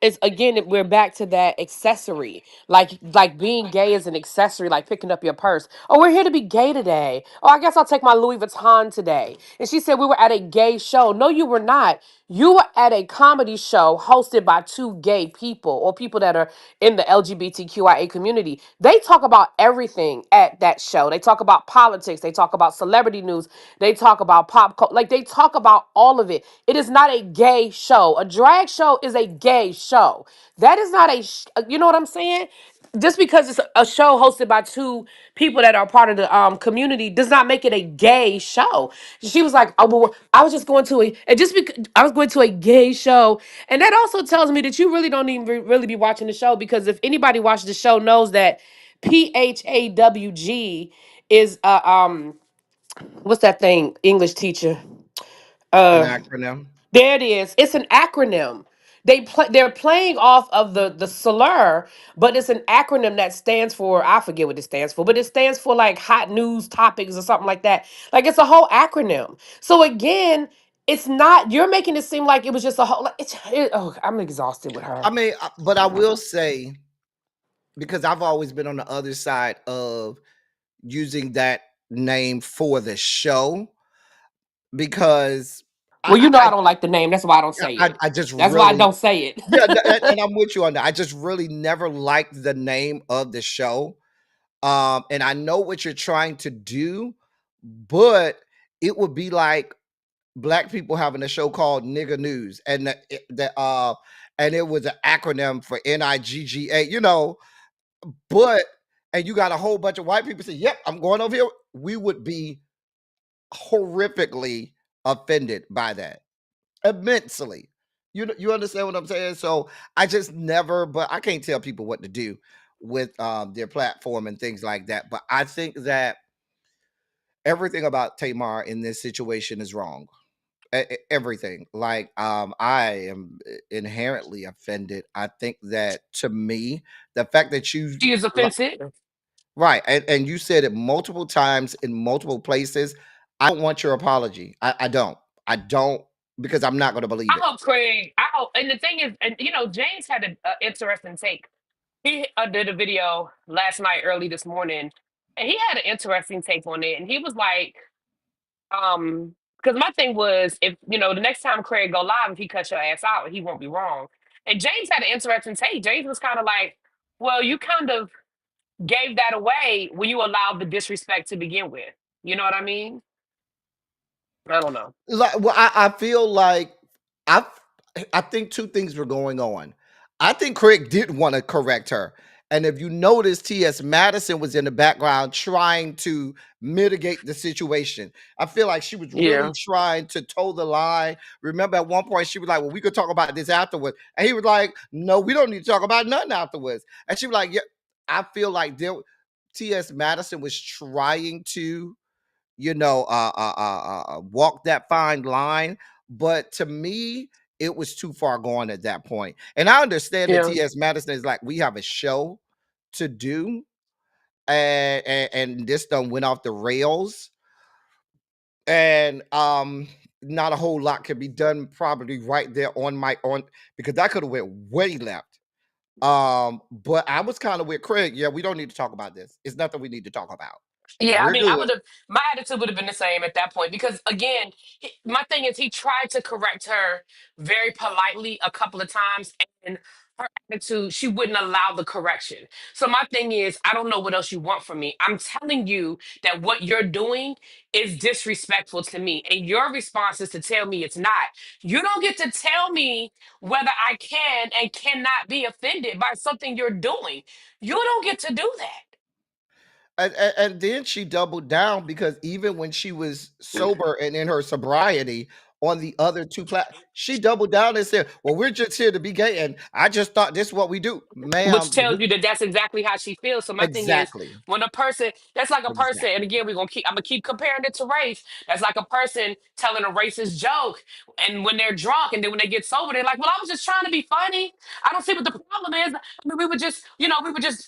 it's again we're back to that accessory, like being gay is an accessory, like picking up your purse. Oh, we're here to be gay today. Oh, I guess I'll take my Louis Vuitton today. And she said we were at a gay show. No, you were not. You were at a comedy show hosted by two gay people or people that are in the LGBTQIA community. They talk about everything at that show. They talk about politics. They talk about celebrity news. They talk about pop culture. Like they talk about all of it. It is not a gay show. A drag show is a gay show. That is not you know what I'm saying? just because it's a show hosted by two people that are part of the community does not make it a gay show. She was like, "Oh, well, I was just going to a and just because I was going to a gay show," and that also tells me that you really don't even really be watching the show, because if anybody watches the show knows that PHAWG is what's that thing, English teacher? An Uh, acronym. there it is. It's an acronym. They're playing off of the slur, but it's an acronym that stands for, I forget what it stands for, but it stands for like hot news topics or something like that. Like it's a whole acronym. So again, it's not, you're making it seem like it was just a whole like oh, I'm exhausted with her. I mean, but I will say, because I've always been on the other side of using that name for the show, because Well, you know I don't like the name. That's why I don't say it. I just That's why I really, don't say it. yeah, and I'm with you on that. I just really never liked the name of the show. And I know what you're trying to do, but it would be like black people having a show called Nigga News, and and it was an acronym for NIGGA, but and you got a whole bunch of white people say, "Yep, I'm going over here." We would be horrifically offended by that, immensely. You understand what I'm saying? So I just never, but I can't tell people what to do with their platform and things like that. But I think that everything about Tamar in this situation is wrong. Everything. Like I am inherently offended. I think that, to me, the fact that you She is li- offensive. right, and you said it multiple times in multiple places. I don't want your apology. I don't. I don't, because I'm not going to I believe it. hope Craig. I hope, and the thing is, and James had an interesting take. He did a video last night, early this morning, and he had an interesting take on it. And he was like, because my thing was, if the next time Craig go live, if he cuts your ass out, he won't be wrong. And James had an interesting take. James was kind of like, well, you kind of gave that away when you allowed the disrespect to begin with. You know what I mean? I don't know. Like, well, I feel like I I think two things were going on. I think Craig did want to correct her. And if you notice, T.S. Madison was in the background trying to mitigate the situation. I feel like she was really Yeah. trying to toe the line. Remember, at one point, she was like, "Well, we could talk about this afterwards." And he was like, "No, we don't need to talk about nothing afterwards." And she was like, "Yeah." I feel like T.S. Madison was trying to walk that fine line. But to me, it was too far gone at that point. And I understand that Yeah. T.S. Madison is like, we have a show to do, and this done went off the rails. And not a whole lot can be done probably right there on because that could have went way left. But I was kind of with Craig. Yeah, we don't need to talk about this. It's nothing we need to talk about. Yeah, I We're mean, I good. would have, my attitude would have been the same at that point, because again, my thing is he tried to correct her very politely a couple of times, and her attitude, she wouldn't allow the correction. So my thing is, I don't know what else you want from me. I'm telling you that what you're doing is disrespectful to me, and your response is to tell me it's not. You don't get to tell me whether I can and cannot be offended by something you're doing. You don't get to do that. And then she doubled down, because even when she was sober and in her sobriety on the other she doubled down and said, "Well, we're just here to be gay, and I just thought this is what we do." Which Ma'am, tells you that that's exactly how she feels. So my thing is, exactly. when a person, that's like a person, and Exactly. again, I'm gonna keep comparing it to race. That's like a person telling a racist joke, and when they're drunk, and then when they get sober, they're like, "Well, I was just trying to be funny. I don't see what the problem is. I mean, we were just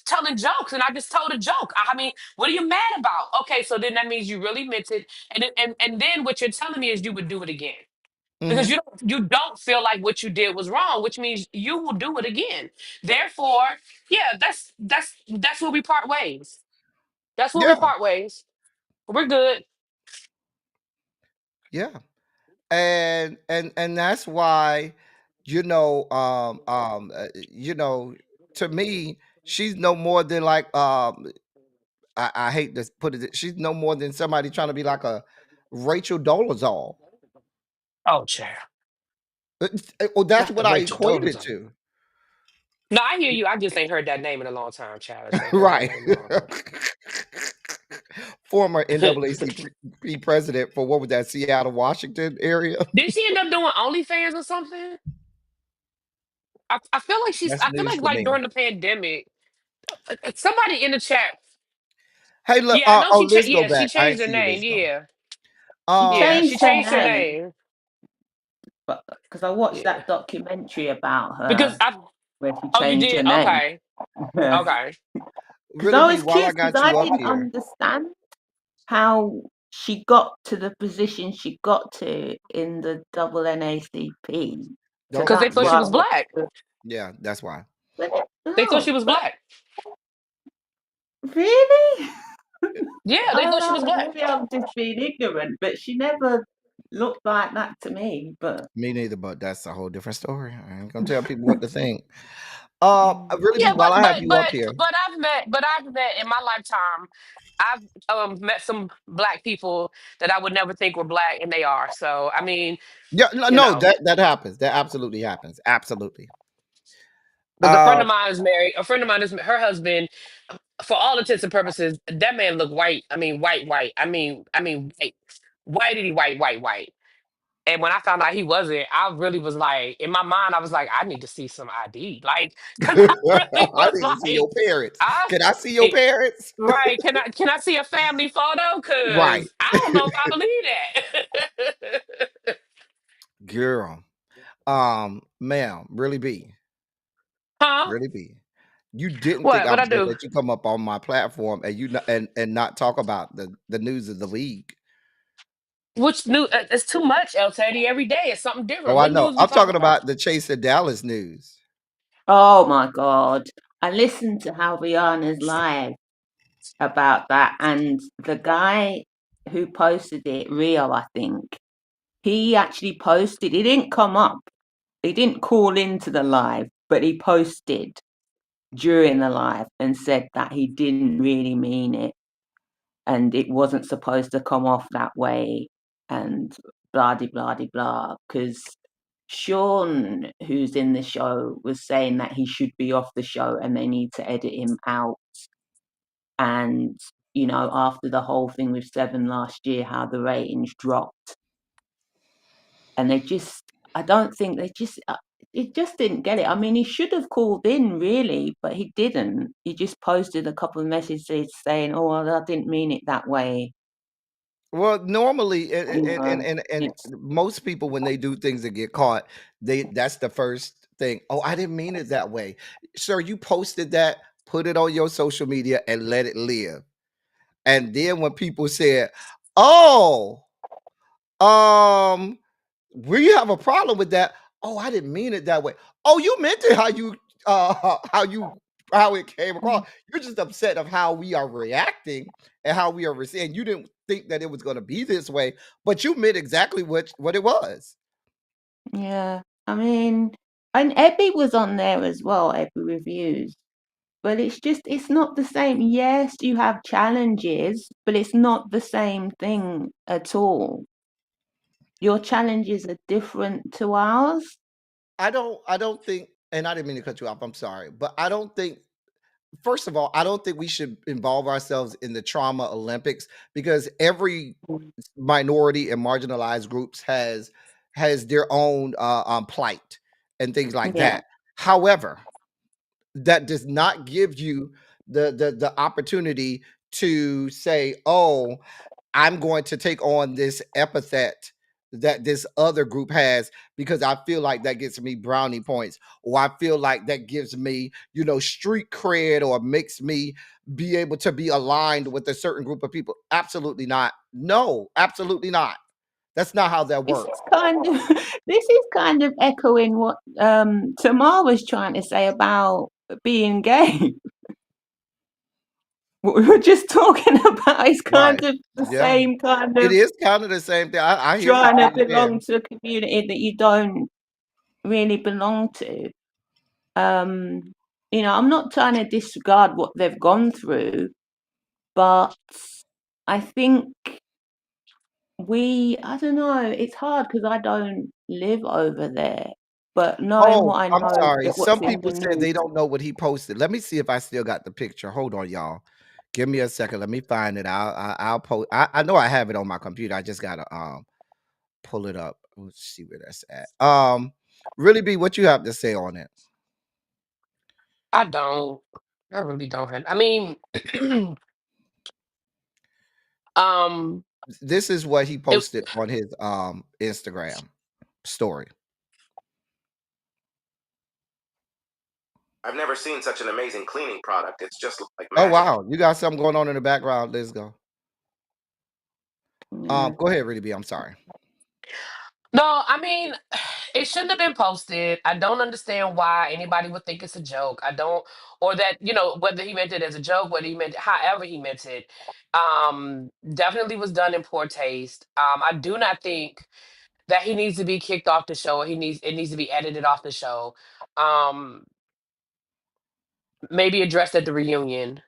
telling jokes, and I just told a joke. I mean, what are you mad about? Okay, so then that means you really meant it, and then what you're telling me is you would do it again." Because Hmm. you don't feel like what you did was wrong, which means you will do it again. Therefore, yeah, that's where we part ways. That's where we Yeah, part ways. We're good. yeah. And that's why, to me, she's no more than like, I hate to put it, she's no more than somebody trying to be like a Rachel Dolezal. Oh, chair. Well, that's Not what the I Rachel equate it Dolezal. to. No, I hear you. I just ain't heard that name in a long time, Childish. Ain't heard that Right. name in a long Former time. NAACP president for what was that, Seattle, Washington area? Did she end up doing OnlyFans or something? I feel like That's I feel news to like me. during the pandemic, somebody in the chat. Hey, look. Yeah, I know Let's go yeah, she back. I changed ain't her see name. this though. Yeah. She Yeah, Um, she changed her changed her name, name. but because I watched Yeah. that documentary about Because her I where she Oh, you changed her did? name. Okay. Because Okay. really, I B, was while I curious because got I you up didn't here, understand how she got to the position she got to in the double NACP. So don't. Because they that's thought why she I was watched black. the. Yeah, that's why. They thought she No, was but black. really? Yeah, I they don't thought she know. was black. Maybe I'm just being ignorant, but she never looked like that to me. But Me neither, but that's a whole different story. I ain't gonna tell people what to think. Really, Yeah, B, while I have you up here, but I've met in my lifetime. I've met some black people that I would never think were black, and they are. So I mean, yeah, no, you no, know. that happens. That absolutely happens. Absolutely. Because a friend Uh, of mine is married. A friend of mine is her husband. For all intents and purposes, that man looked white. I mean, white. I mean, white, whitey, white. And when I found out he wasn't, I really was like, in my mind, I was like, I need to see some ID, like, because I really I was need to see like, your parents. I, Can I see your parents? right? Can I see a family photo? Right, Because I don't know if I believe that. girl. Ma'am, really, B, Huh? really, B. You didn't think What? I What I was gonna do? let you come up on my platform and and not talk about the news of the league. Which new? It's too much, El Teddy. Every day it's something Oh, different. I What know. news we I'm talking talking about? about the Chase of Dallas news. oh my God, I listened to Halviana's live about that, and the guy who posted it, Rio, I think, he actually posted. He didn't come up. He didn't call into the live, but he posted during the live and said that he didn't really mean it and it wasn't supposed to come off that way and blah de blah de blah. Because Sean, who's in the show, was saying that he should be off the show and they need to edit him out. And after the whole thing with Seven last year, how the ratings dropped, and I don't think it just didn't get it. I mean, he should have called in really, but he didn't. He just posted a couple of messages saying, "Oh, well, I didn't mean it that way." Well, normally, You know, and it's most people when they do things that get caught, that's the first thing. Oh, I didn't mean it that way, sir. You posted that, put it on your social media, and let it live. And then when people said, "Oh, um, we have a problem with that," oh, I didn't mean it that way. Oh, you meant it how it came across. You're just upset of how we are reacting and how we are receiving. You didn't think that it was going to be this way, but you meant exactly what it was. yeah. I mean, and Ebby was on there as well, Ebby Reviews. But it's not the same. Yes, you have challenges, but it's not the same thing at all. Your challenges are different to ours. I don't think, and I didn't mean to cut you off. I'm sorry, but I don't think. First of all, I don't think we should involve ourselves in the trauma Olympics because every minority and marginalized groups has their own plight and things like Yeah, that. However, that does not give you the opportunity to say, "Oh, I'm going to take on this epithet that this other group has because I feel like that gets me brownie points, or I feel like that gives me, street cred, or makes me be able to be aligned with a certain group of people." Absolutely not. No, absolutely not. That's not how that this works. is kind of this is kind of echoing what Tamar was trying to say about being gay. What we were just talking about is Right. kind of the Yeah. same kind It of is kind of the same thing. I hear what trying to you're belong saying. to a community that you don't really belong to. Um, I'm not trying to disregard what they've gone through, but I think I don't know, it's hard because I don't live over there. But knowing Oh, what I I'm know, sorry. what's Some in people the said they news. don't know what he posted. Let me see if I still got the picture. Hold on, y'all. Give me a second. Let me find it. I'll post. I know I have it on my computer. I just gotta pull it up. Let's see where that's at. Really, be what you have to say on it. I don't. I really don't have. I mean, um, This is what he it, posted on his Instagram story. I've never seen such an amazing cleaning product. It's just like Oh magic. wow, you got something going on in the background. Let's go. Yeah. Go ahead, really, be. I'm sorry. no, I mean, it shouldn't have been posted. I don't understand why anybody would think it's a joke. I don't, or that whether he meant it as a joke, whether he meant however he meant it. Definitely was done in poor taste. I do not think that he needs to be kicked off the show, or it needs to be edited off the show. Um, Maybe addressed at the reunion,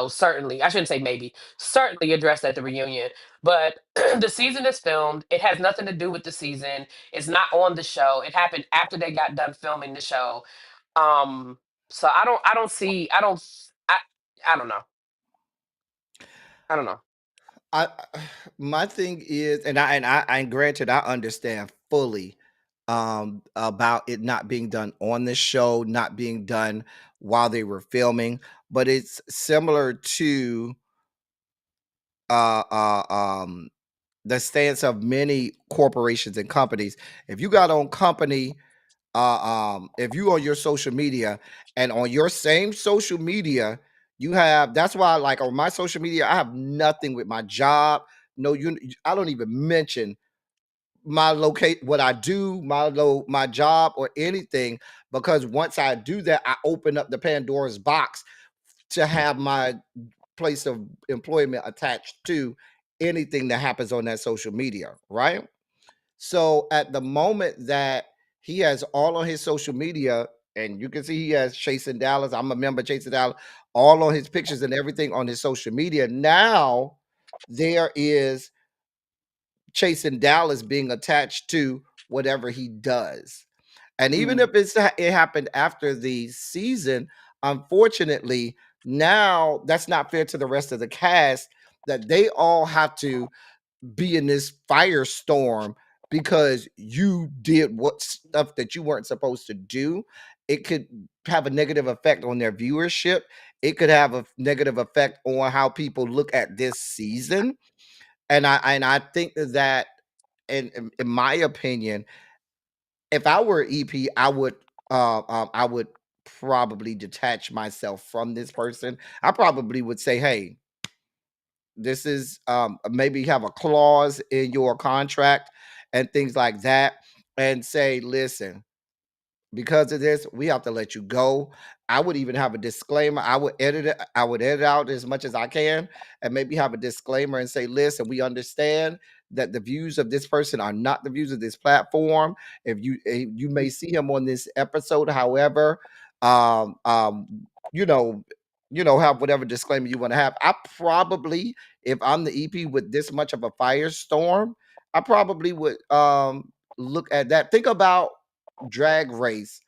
certainly. I shouldn't say maybe, certainly addressed at the reunion. But the season is filmed. It has nothing to do with the season. It's not on the show. It happened after they got done filming the show. Um, so I don't know. I don't know. I my thing is, and granted, I understand fully about it not being done on the show, not being done while they were filming, but it's similar to uh uh um the stance of many corporations and companies. If you got on company, if you on your social media, and on your same social media you have, that's why, like, on my social media I have nothing with my job. No, I don't even mention my locate, what I do, my job or anything, because once I do that, I open up the Pandora's box to have my place of employment attached to anything that happens on that social media, right? So at the moment that he has all on his social media, and you can see he has Chasing Dallas, I'm a member of Chasing Dallas, all on his pictures and everything on his social media. Now there is Chasing Dallas being attached to whatever he does. And even if it happened after the season, unfortunately, now that's not fair to the rest of the cast, that they all have to be in this firestorm because you did what stuff that you weren't supposed to do. It could have a negative effect on their viewership. It could have a negative effect on how people look at this season. And I think that, in my opinion, if I were EP, I would probably detach myself from this person. I probably would say, hey, this is maybe have a clause in your contract and things like that, and say, listen, because of this, we have to let you go. I would even have a disclaimer. I would edit it. I would edit out as much as I can, and maybe have a disclaimer and say, listen, we understand that the views of this person are not the views of this platform. If you may see him on this episode, however, um, um, you know, have whatever disclaimer you want to have. I probably, if I'm the EP with this much of a firestorm, I probably would look at that. Think about Drag Race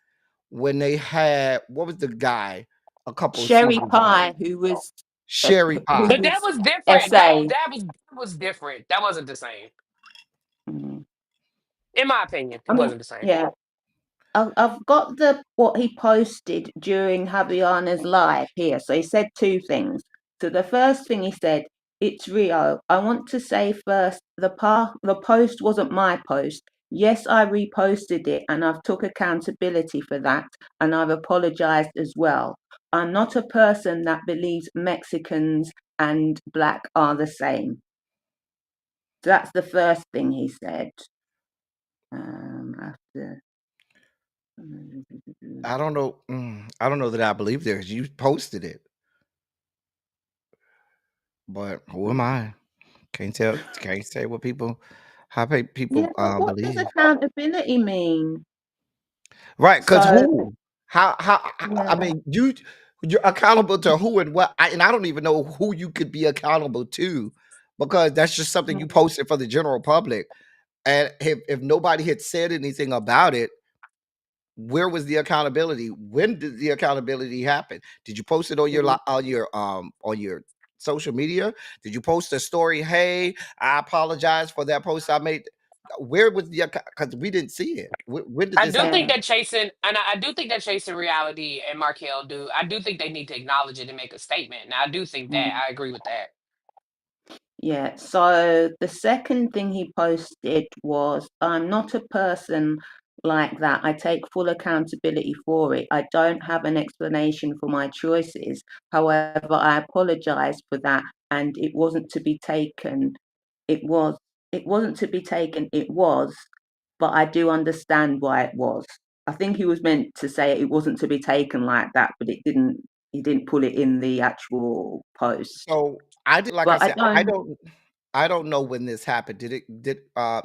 when they had, what was the guy a couple Sherry seasons ago? Pie, who was Sherry who Pie. But that was was different. SA. That was different. That wasn't the same. Mm. In my opinion, it I mean, wasn't the same. yeah. I've got what he posted during Javiana's live here. So he said two things. So the first thing he said, it's Rio. I want to say first, the post wasn't my post. Yes, I reposted it and I've took accountability for that, and I've apologized as well. I'm not a person that believes Mexicans and black are the same. So that's the first thing he said. After I don't know. I don't know that I believe there. You posted it, but who am I? Can't tell. Can't say what people, how Yeah, people but what does believe. accountability mean? Right? Because So who? How? I yeah, mean, you're accountable to who and what? And I don't even know who you could be accountable to, because that's just something you posted for the general public. And if nobody had said anything about it, where was the accountability? When did the accountability happen? Did you post it on your on your social media? Did you post a story? Hey, I apologize for that post I made. Where was the, because we didn't see it. When did I this do happen? think that chasing, and I do think that chasing reality and Markel do. I do think they need to acknowledge it and make a statement. Now, I do think that I agree with that. Yeah, so the second thing he posted was, I'm not a person like that. I take full accountability for it. I don't have an explanation for my choices. However, I apologize for that, and it wasn't to be taken. It wasn't to be taken, it was, but I do understand why it was. I think he was meant to say it wasn't to be taken like that, but he didn't put it in the actual post. So I did, like I But I said, don't. I don't know when this happened. Did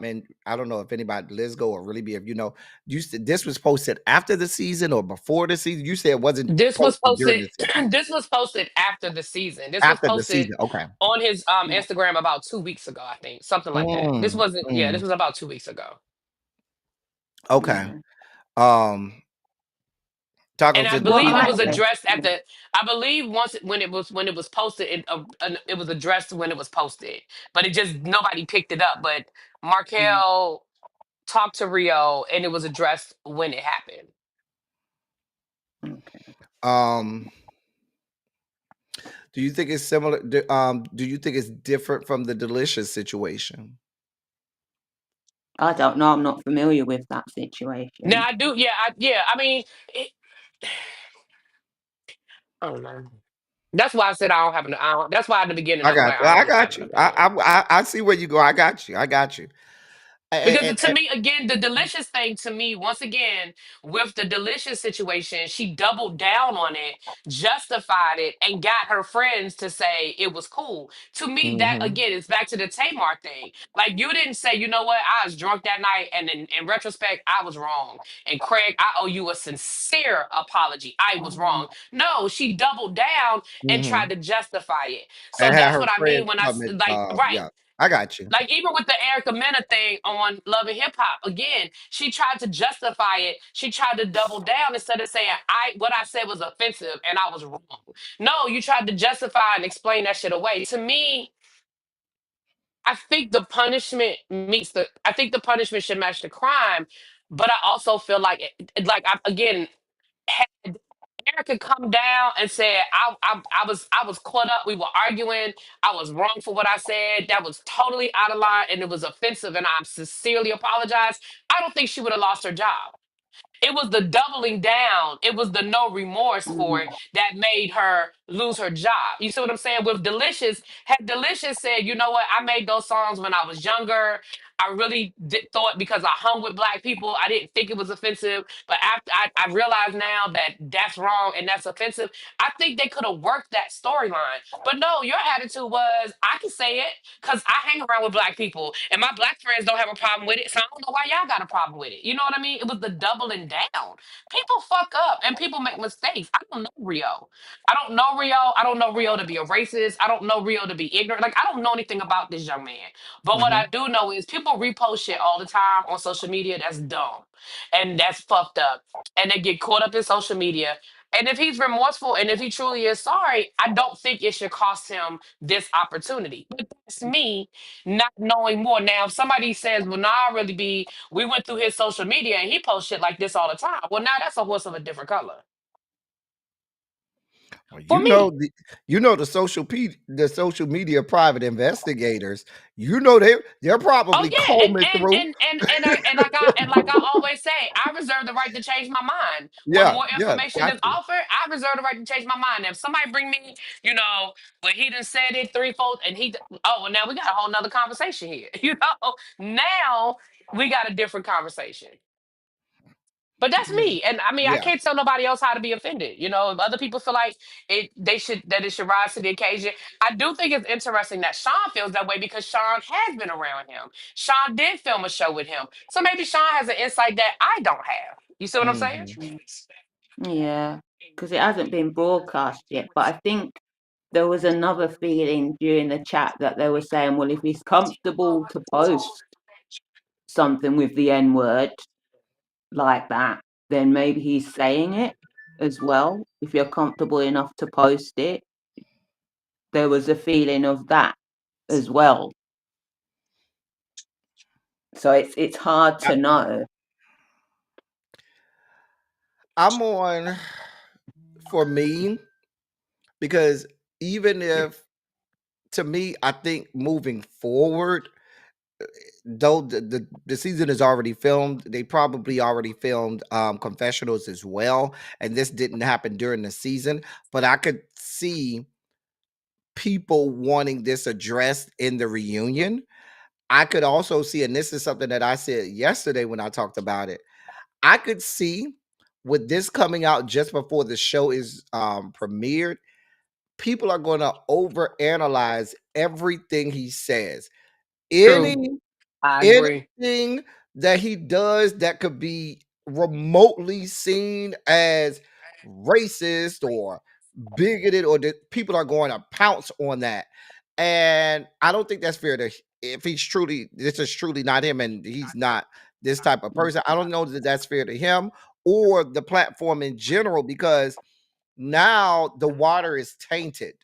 and I don't know if anybody, Liz go or really be, if you know, you said this was posted after the season or before the season. You said it wasn't This was posted during posted. the season. This was posted after the season. This was After the posted season, okay. on his Instagram about 2 weeks ago, I think, something like that. This Mm, wasn't. Yeah, this mm, was about 2 weeks ago. okay. Yeah. Um, And tacos I in What believe it I was said. addressed at the. I believe once when it was posted, it was addressed when it was posted, but it just nobody picked it up. But Markel talked to Rio, and it was addressed when it happened. Okay. Do you think it's similar? Do you think it's different from the Delicious situation? I don't know. I'm not familiar with that Now situation. I do. Yeah, yeah. I mean, it, I don't know. That's why I said I don't have an. I don't, that's why at the beginning I I was got like, you. I I don't have got an you. opinion. I see where you go. I got you. I got you. Because to And me, again, the delicious thing to me, once again, with the delicious situation, she doubled down on it, justified it, and got her friends to say it was cool. To me, that mhm, again is back to the Tamar thing. Like you didn't say, you know what, I was drunk that night, and in retrospect, I was wrong. And Craig, I owe you a sincere apology. I was wrong. No, she doubled down and tried mhm. to justify it. So And had that's her what I friends mean when I comment. like right. Yeah, I got you. Like even with the Erica Mena thing on Love and Hip Hop, again, she tried to justify it. She tried to double down instead of saying I what I said was offensive and I was wrong. No, you tried to justify and explain that shit away. To me, I think the punishment meets the. I think the punishment should match the crime, but I also feel like, like again, had Erica come down and said, I was caught up. We were arguing. I was wrong for what I said. That was totally out of line and it was offensive. And I sincerely apologize. I don't think she would have lost her job. It was the doubling down. It was the no remorse for it that made her lose her job. You see what I'm saying? With Delicious, had Delicious said, you know what, I made those songs when I was younger. I really thought because I hung with black people, I didn't think it was offensive. But after I realize now that that's wrong and that's offensive, I think they could have worked that storyline. But no, your attitude was, I can say it because I hang around with black people and my black friends don't have a problem with it. So I don't know why y'all got a problem with it. You know what I mean? It was the doubling down. People fuck up and people make mistakes. I don't know Rio. I don't know Rio. I don't know Rio to be a racist. I don't know Rio to be ignorant. Like, I don't know anything about this young man. But what I Mhm. do know is people repost shit all the time on social media. That's dumb. And that's fucked up. And they get caught up in social media. And if he's remorseful and if he truly is sorry, I don't think it should cost him this opportunity. But that's me not knowing more. Now, if somebody says, well, nah, I really be, we went through his social media and he posts shit like this all the time. Well, now that's a horse of a different color. Well, For me. the social media private investigators. They're Oh probably yeah, combing through. and like I always say, I reserve the right to change my mind. When Yeah, more yeah, information got is you. offered, I reserve the right to change my mind. If somebody bring me, when he done said it threefold, and oh, well, now we got a whole nother conversation here. Now we got a different conversation. But that's Yeah, me, and I mean, I yeah. can't tell nobody else how to be offended. If other people feel like it should rise to the occasion. I do think it's interesting that Sean feels that way because Sean has been around him. Sean did film a show with him, so maybe Sean has an insight that I don't have. You see what I'm saying? Mhm. Yeah, because it hasn't been broadcast yet. But I think there was another feeling during the chat that they were saying, well, if he's comfortable to post something with the N word like that, then maybe he's saying it as well. If you're comfortable enough to post it, there was a feeling of that as well. So it's hard to know. I'm on for me because even if to me, I think moving forward, though the season is already filmed, they probably already filmed confessionals as well, and this didn't happen during the season. But I could see people wanting this addressed in the reunion. I could also see, and this is something that I said yesterday when I talked about it. I could see with this coming out just before the show is premiered, people are going to overanalyze everything he says. True. Any I agree. anything that he does that could be remotely seen as racist or bigoted, or that people are going to pounce on that. And I don't think that's fair to, if he's truly, this is truly not him and he's not this type of person. I don't know that that's fair to him or the platform in general, because now the water is tainted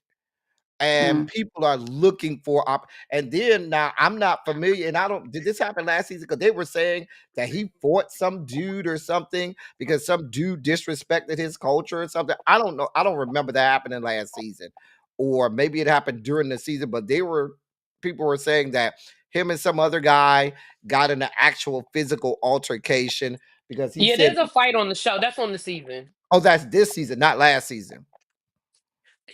and Mm. people are looking for and then now I'm not familiar, and I don't, did this happen last season? Because they were saying that he fought some dude or something because some dude disrespected his culture or something. I don't know. I don't remember that happening last season, or maybe it happened during the season, but people were saying that him and some other guy got in an actual physical altercation because he Yeah, said, there's a fight on the show. That's on the season. oh, that's this season, not last season.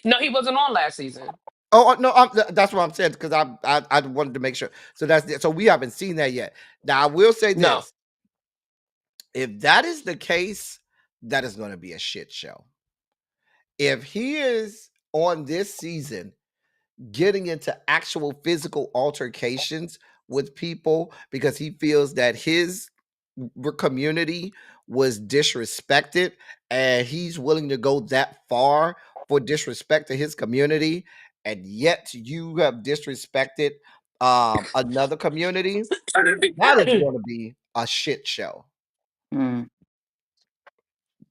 No, he wasn't on last season. Oh no, that's what I'm saying, because I wanted to make sure. So so we haven't seen that yet. Now I will say No. this: if that is the case, that is going to be a shit show. If he is on this season getting into actual physical altercations with people because he feels that his community was disrespected, and he's willing to go that far for disrespect to his community, and yet you have disrespected another community, that is going to be a shit show Mm.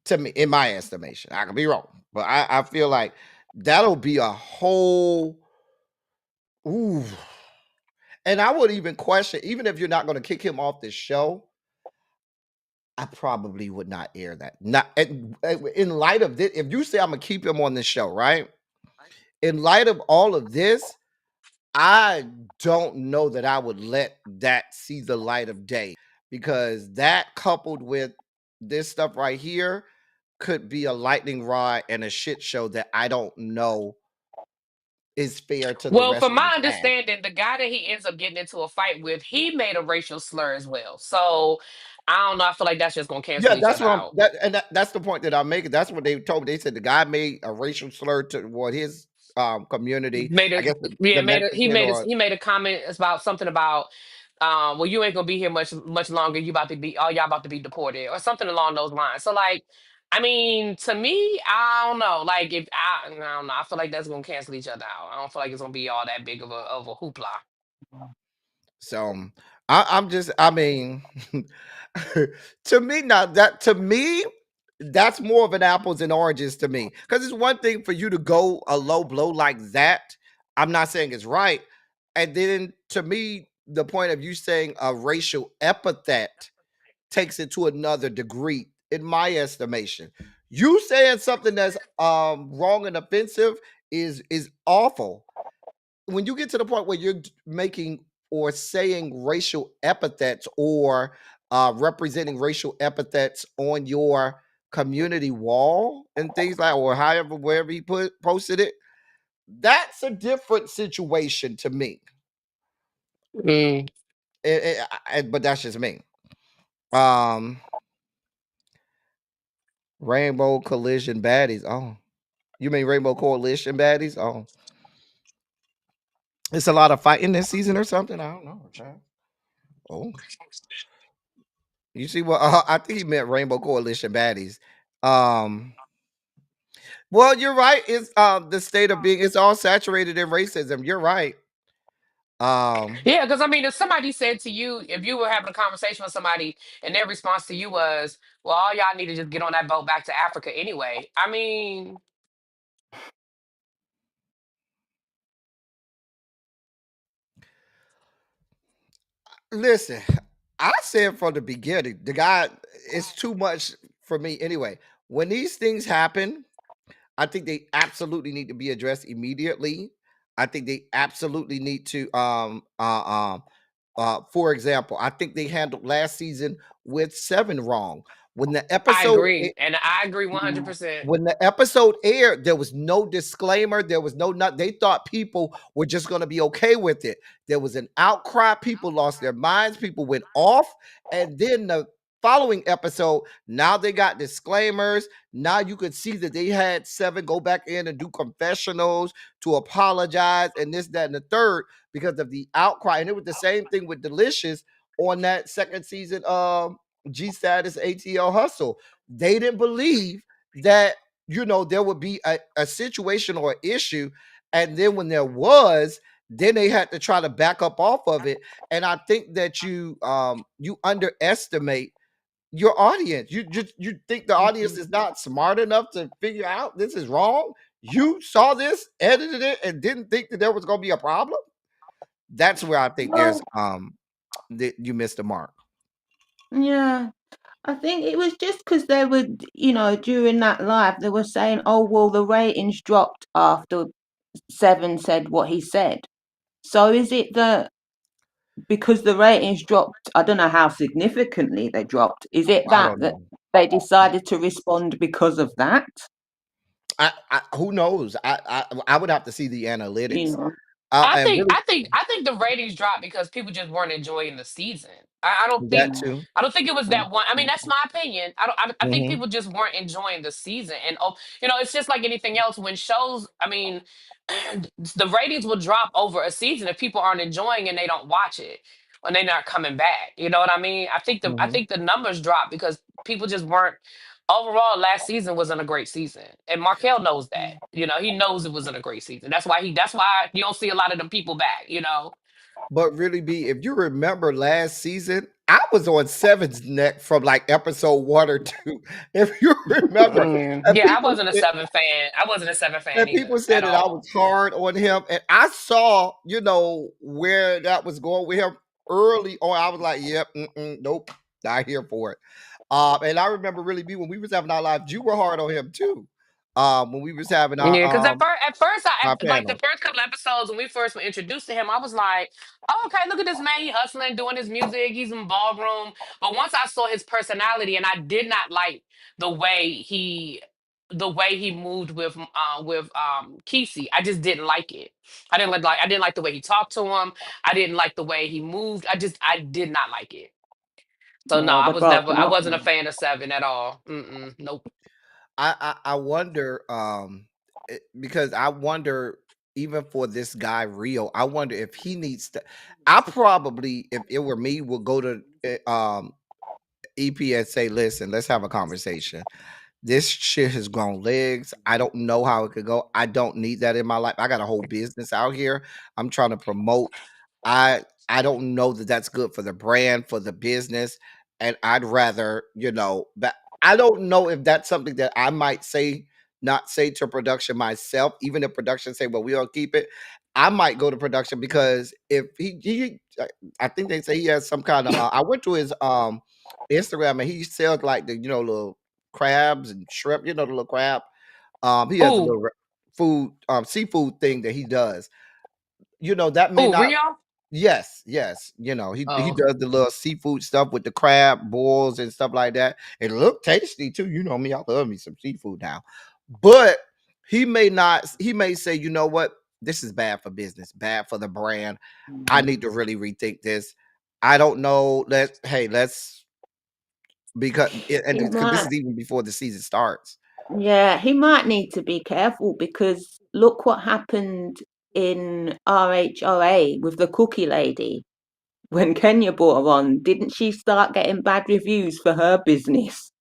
to me, in my estimation. I could be wrong, but I feel like that'll be a whole ooh. And I would even question, even if you're not going to kick him off the show, I probably would not air that. Not in light of this. If you say I'm gonna keep him on the show, right? In light of all of this, I don't know that I would let that see the light of day, because that coupled with this stuff right here could be a lightning rod and a shit show that I don't know is fair to the Well, rest from of the my cast. understanding, the guy that he ends up getting into a fight with, he made a racial slur as well. So I don't know. I feel like that's just gonna cancel Yeah, each that's other what I'm. out. That's the point that I'm making. That's what they told me. They said the guy made a racial slur toward his community. Made I a guess yeah, the made a Mexican or he made a comment about something about well, you ain't gonna be here much longer. You about to be all y'all about to be deported or something along those lines. So like, I mean, to me, I don't know. Like if I don't know, I feel like that's gonna cancel each other out. I don't feel like it's gonna be all that big of a hoopla. so. I'm just. I mean, to me now that to me that's more of an apples and oranges to me, because it's one thing for you to go a low blow like that. I'm not saying it's right, and then to me the point of you saying a racial epithet takes it to another degree in my estimation. You saying something that's wrong and offensive is awful. When you get to the point where you're making or saying racial epithets or representing racial epithets on your community wall and things like, or however, wherever he posted it, that's a different situation to me. Mm. But that's just me. Um, Rainbow Collision baddies. Oh, you mean Rainbow Coalition baddies? Oh, it's a lot of fighting this season or something. I don't know. Okay. Oh, you see what? I think he meant Rainbow Coalition baddies. Um, well, you're right. It's the state of being. It's all saturated in racism. You're right. Yeah, because I mean, if somebody said to you, if you were having a conversation with somebody and their response to you was, well, all y'all need to just get on that boat back to Africa anyway. I mean, Listen, I said from the beginning, the guy, it's too much for me anyway. When these things happen, I think they absolutely need to be addressed immediately. I think they absolutely need to for example, I think they handled last season with 7 wrong. When the I episode agree. And I agree 100%. when the episode aired, there was no disclaimer. There was no not. They thought people were just going to be okay with it. There was an outcry. People lost their minds. People went off. And then the following episode, now they got disclaimers. Now you could see that they had 7 go back in and do confessionals to apologize and this, that, and the third because of the outcry. And it was the same thing with Delicious on that second season of G Status ATL Hustle. They didn't believe that there would be a situation or issue, and then when there was, then they had to try to back up off of it. And I think that you underestimate your audience. You think the audience is not smart enough to figure out this is wrong. You saw this, edited it, and didn't think that there was going to be a problem. That's where I think there's that you missed the mark. Yeah. I think it was just because they were, during that live, they were saying, oh, well, the ratings dropped after Seven said what he said. So is it that because the ratings dropped, I don't know how significantly they dropped, is it I that don't know. they decided to respond because of that? Who knows? I would have to see the analytics. I And think really I think I think the ratings dropped because people just weren't enjoying the season. I don't that think too. I don't think it was that one. I mean, that's my opinion. I think Mhm. people just weren't enjoying the season, and it's just like anything else. When shows, I mean, the ratings will drop over a season if people aren't enjoying and they don't watch it when they're not coming back. You know what I mean? I Mhm. think the numbers dropped because people just weren't. Overall, last season wasn't a great season, and Markel knows that. He knows it wasn't a great season. That's why you don't see a lot of them people back. But really, if you remember last season, I was on Seven's neck from like episode 1 or 2. If you remember, and Yeah, I people wasn't a said, Seven fan. I wasn't a Seven fan and either people at said that I all. was hard on him, and I saw, where that was going with him early on. I was like, "Yep, nope, not here for it." And I remember really when we was having our live, you were hard on him too. When we was having Yeah, because at first, our like the panel. first couple episodes when we first were introduced to him, I was like, oh, okay, look at this man, he hustling, doing his music, he's in ballroom. But once I saw his personality, and I did not like the way he, the way he moved with Kesey, I just didn't like it. I didn't like the way he talked to him. I didn't like the way he moved. I did not like it. So no, Well, they broke him I up wasn't a now. fan of Seven at all. Nope. I wonder because I wonder even for this guy Rio, I wonder if he needs to. I probably, if it were me, would go to EP and say, "Listen, let's have a conversation. This shit has grown legs. I don't know how it could go. I don't need that in my life. I got a whole business out here. I'm trying to promote. I don't know that that's good for the brand, for the business, and I'd rather, but I don't know if that's something that I might not say to production myself, even if production say, well, we don't keep it. I might go to production because if I think they say he has some kind of, I went to his Instagram and he sells like the, little crabs and shrimp, the little crab. He has a Ooh, little food, seafood thing that he does. That may ooh, not. Rio. Yes, yes. He Oh, does the little seafood stuff with the crab boils and stuff like that. It look tasty too. You know me, I love me some seafood now. But he may not. He may say, you know what, this is bad for business, bad for the brand. I need to really rethink this. I don't know. Let's He because this might, is even before the season starts. yeah, he might need to be careful because look what happened in RHOA with the cookie lady. When Kenya brought her on, didn't she start getting bad reviews for her business?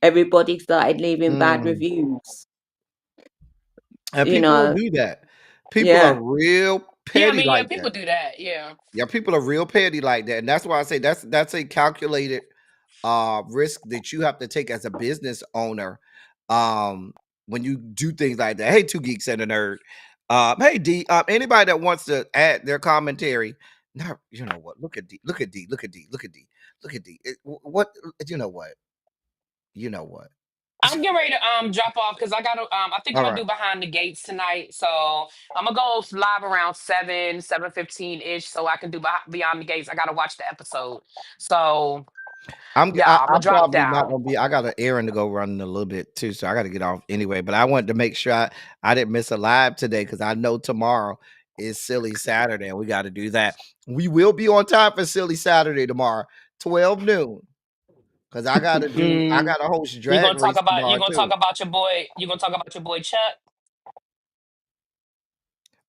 Everybody started leaving bad Mm. reviews. And You people will know, do that. People are yeah, real Yeah, I petty mean, yeah, like that. people do that. Yeah. Yeah, people are real petty like that, and that's why I say that's a calculated risk that you have to take as a business owner when you do things like that. Hey, two geeks and a nerd. Hey D, anybody that wants to add their commentary. Now you know what? Look at D. Look at D. Look at D. Look at D. Look at D. What you know what? You know what? I'm getting ready to drop off because I gotta I think I'm All gonna right. do behind the gates tonight. So I'm gonna go live around 7:15 ish so I can do beyond the gates. I gotta watch the episode. So yeah, I'm gonna I'm drop probably not down. gonna be. I got an errand to go run in a little bit too, so I got to get off anyway. But I wanted to make sure I didn't miss a live today because I know tomorrow is Silly Saturday and we got to do that. We will be on time for Silly Saturday tomorrow, 12 noon, because I got Mm, to host you drag gonna talk race about you tomorrow gonna talk too. about your boy you gonna talk about your boy Chuck?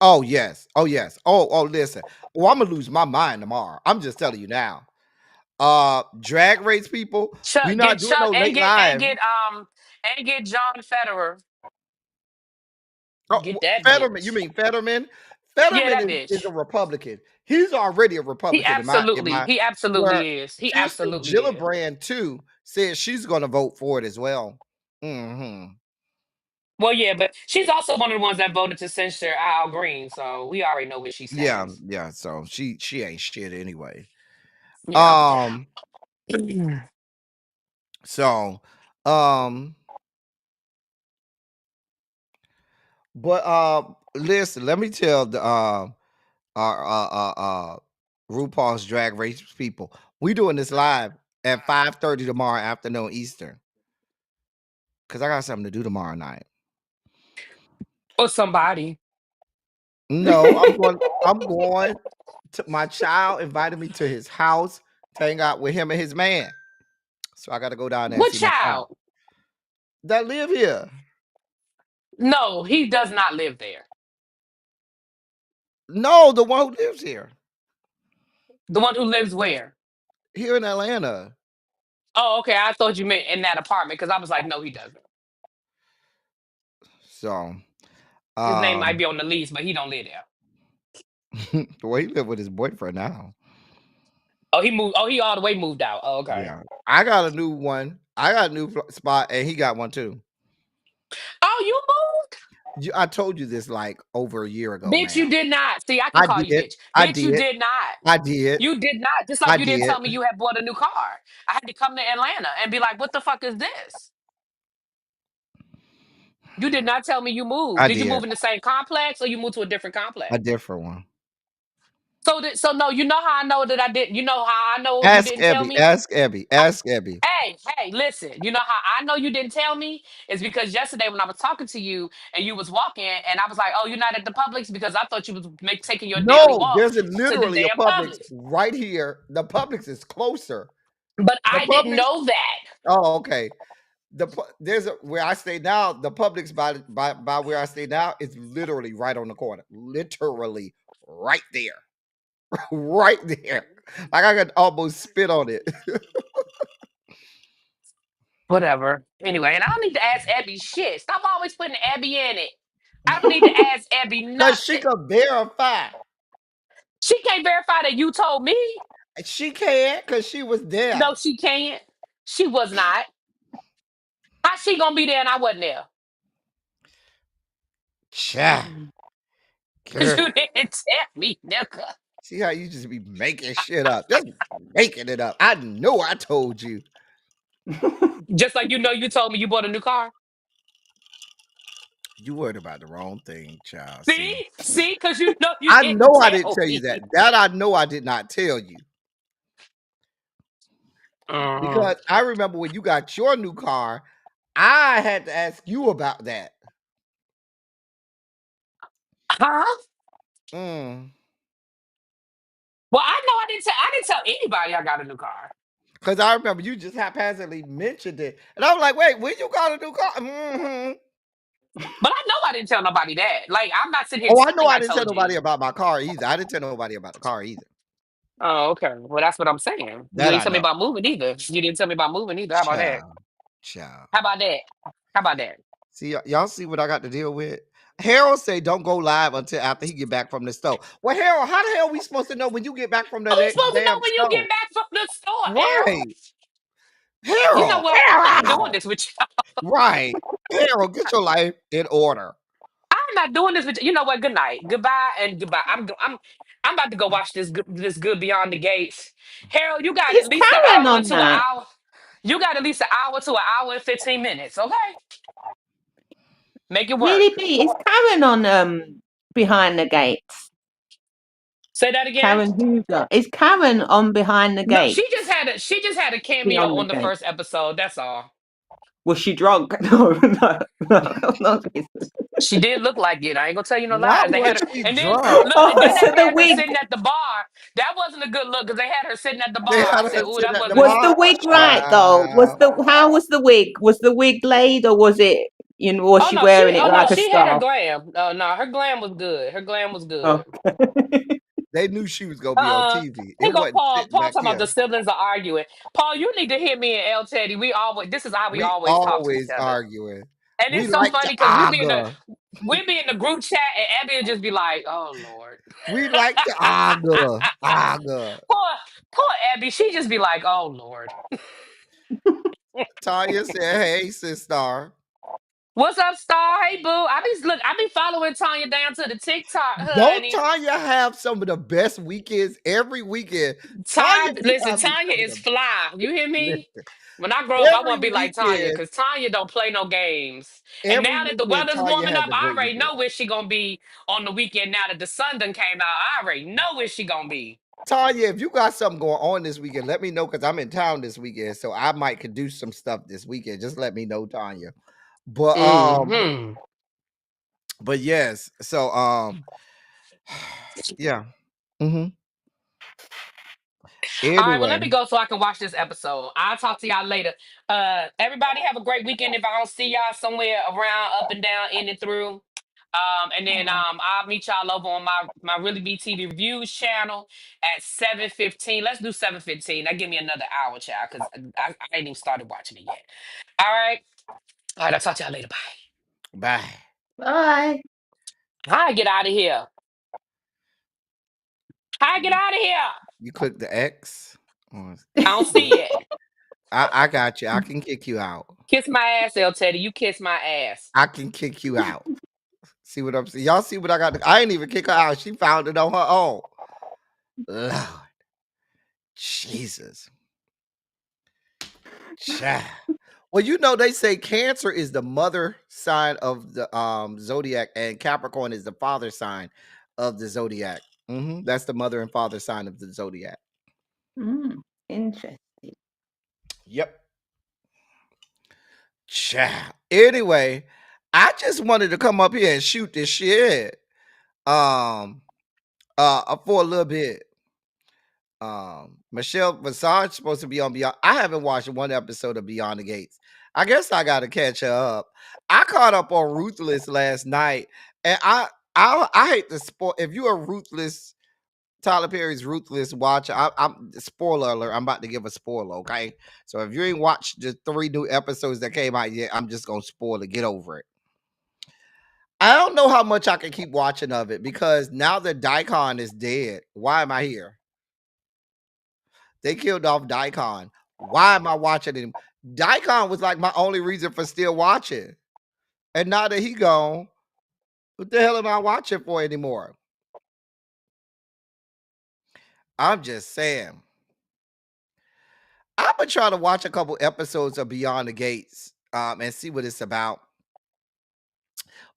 Oh yes, oh yes, oh listen. Oh, I'm gonna lose my mind tomorrow. I'm just telling you now. Drag race people, we Get not doing Chuck no late and live. get John Federer. Oh, Get that Fetterman. You bitch. mean Fetterman? Yeah, Fetterman that is bitch. a Republican. He's already a Republican in my He where absolutely is. He Sister absolutely is. Gillibrand too said she's gonna vote for it as well. Hmm. Well, yeah, but she's also one of the ones that voted to censure Al Green, so we already know where she Yeah, stands. yeah. So she ain't shit anyway. Yeah. Um, so um, but listen, let me tell the our RuPaul's Drag Race people. We doing this live at 5:30 tomorrow afternoon Eastern. Cause I got something to do tomorrow night. Or somebody. No, I'm going. I'm going to my child invited me to his house to hang out with him and his man. So I got to go down there and What see my child child? that live here. No, he does not live there. No, the one who lives here, The one who lives where? here in Atlanta. Oh, okay. I thought you meant in that apartment because I was like, no, he doesn't. So, His name might um, be on the lease, but he don't live there. well, he live with his boyfriend now. Oh, he moved. Oh, he all the way moved out. Oh, okay. Yeah, I got a new one. I got a new spot, and he got one too. Oh, you moved? I told you this like over a year ago, Bitch, man. you did not. See, I can I call you did. bitch. I Bitch, you did. did not. I did. You did not. Just I like you didn't did. tell me you had bought a new car. I had to come to Atlanta and be like, what the fuck is this? You did not tell me you moved. I Did you did. move in the same complex or you moved to a different complex? A different one. So no, you know how I know that I didn't. You know how I know you Ask didn't tell Ebby. me. Ask Ebby. Ask Ebby. Hey, listen. You know how I know you didn't tell me is because yesterday when I was talking to you and you was walking and I was like, oh, you're not at the Publix because I thought you was taking your daily No, walk there's to the literally a damn Publix Publix. right here. The Publix is closer. But The I didn't Publix. know that. Oh, okay. There's where I stay now. The Publix by where I stay now is literally right on the corner. Literally right there. Right there. Like I could almost spit on it. Whatever. Anyway, and I don't need to ask Abby shit. Stop always putting Abby in it. I don't need to ask Abby Cause she nothing. could verify. She can't verify that you told me. She can because she was there. No, she can't. She was not. How she gonna be there and I wasn't there? Cha. Cause Girl. you didn't tell me, nigga. See how you just be making shit up. Just making it up. I know I told you. Just like you know you told me you bought a new car. You worried about the wrong thing, child. See? See, cause you know you I didn't know I didn't tell tell you me. that. That I know I did not tell you. Uh-huh. Because I remember when you got your new car, I had to ask you about that. Huh? Mm. Well, I know I didn't tell anybody I got a new car. Because I remember you just haphazardly mentioned it. And I was like, wait, when you got a new car? Mm-hmm. But I know I didn't tell nobody that. Like, I'm not sitting here Oh, I know telling I I didn't tell told you. nobody about my car either. I didn't tell nobody about the car either. Oh, okay. Well, that's what I'm saying. You That didn't I tell me know. about moving either. You didn't tell me about moving either. How about that? Child. Child. How about that? How about that? See, y'all see what I got to deal with? Harold say don't go live until after he get back from the store. Well, Harold, how the hell we supposed to know when you get back from the Who's supposed to know damn when you store? get back from the store, Harold? Right, You know Harold, what? I'm not doing this with you. right, Harold, get your life in order. I'm not doing this with you. You know what? Good night, goodbye, and goodbye. I'm about to go watch this good Beyond the Gates. Harold, you got Is at least an Karen hour on to an that? hour. You got at least an hour to an hour and 15 minutes. Okay, make it Really, work. B? Is Karen on Behind the Gates? Say that again. Karen Hoover. Is Karen on Behind the No, Gates? she just had a cameo Beyond the on the Gates. first episode. That's all. Was she drunk? No, no, no. She did look like it. I ain't gonna tell you no Why lies. They had was her, she and then drunk? look, and Oh, then so they the had her wig sitting at the bar. That wasn't a good look because they had her sitting at the bar. They I had said, her "Ooh, sit that at the wasn't was the bar. good." wig right though? Child. How was the wig? Was the wig laid or was it? Was Oh she no, wearing it like a she had her scarf? glam. Oh no, her glam was good. Her glam was Oh, good. They knew she was gonna be on TV. Here It go wasn't Paul. sitting Paul back talking about the here. siblings are arguing. Paul, you need to hear me and El Teddy. This is how we We always talk to each always other. arguing. And We it's so like to funny because argue. we be in the group chat and Abby will just be like, "Oh Lord." We like to argue. Argue. poor poor Abby, she just be like, "Oh Lord." Tanya said, "Hey, sister." What's up, Star? Hey, boo. I be following Tanya down to the TikTok, Don't honey. Tanya have some of the best weekends every weekend? Tanya be Listen, having Tanya some of is the fly. You hear me? listen. When I grow up, I Every want to be like Tanya weekend, because Tanya don't play no games. And every now that the weekend, weather's Tanya warming has up, a I great already weekend. know where she gonna be on the weekend. Now that the sun done came out, I already know where she gonna be. Tanya, if you got something going on this weekend, let me know because I'm in town this weekend, so I might could do some stuff this weekend. Just let me know, Tanya. Hmm. But yes, so yeah. Mm-hmm. All right, well, let Anyway, me go so I can watch this episode. I'll talk to y'all later. Everybody have a great weekend. If I don't see y'all somewhere around, up and down, in and through. And then I'll meet y'all over on my Really Be TV Reviews channel at 7:15. Let's do 7:15. That give me another hour, child, because I ain't even started watching it yet. All right. All right, I'll talk to y'all later. Bye. bye. bye. How I get out of here? How I get out of here? You click the X. I don't see it. I got you. I can kick you out. Kiss my ass, El Teddy. You kiss my ass. I can kick you out. See what I'm saying? Y'all see what I got? I ain't even kick her out. She found it on her own. Lord. Jesus. Child. Well, you know, they say Cancer is the mother sign of the zodiac, and Capricorn is the father sign of the zodiac. That's the mother and father sign of the zodiac. Interesting. Yep. Child. Anyway, I just wanted to come up here and shoot this shit. For a little bit. Michelle Visage supposed to be on Beyond. I haven't watched one episode of Beyond the Gates. I guess I gotta catch her up. I caught up on Ruthless last night, and I hate to spoil. If you're a Ruthless, Tyler Perry's Ruthless watcher, I'm spoiler alert. I'm about to give a spoiler. Okay, so if you ain't watched the 3 new episodes that came out yet, I'm just gonna spoil it. Get over it. I don't know how much I can keep watching of it because now that Daikon is dead, why am I here? They killed off Daikon. Why am I watching him? Daikon was like my only reason for still watching. And now that he gone, what the hell am I watching for anymore? I'm just saying. I'm gonna try to watch a couple episodes of Beyond the Gates and see what it's about.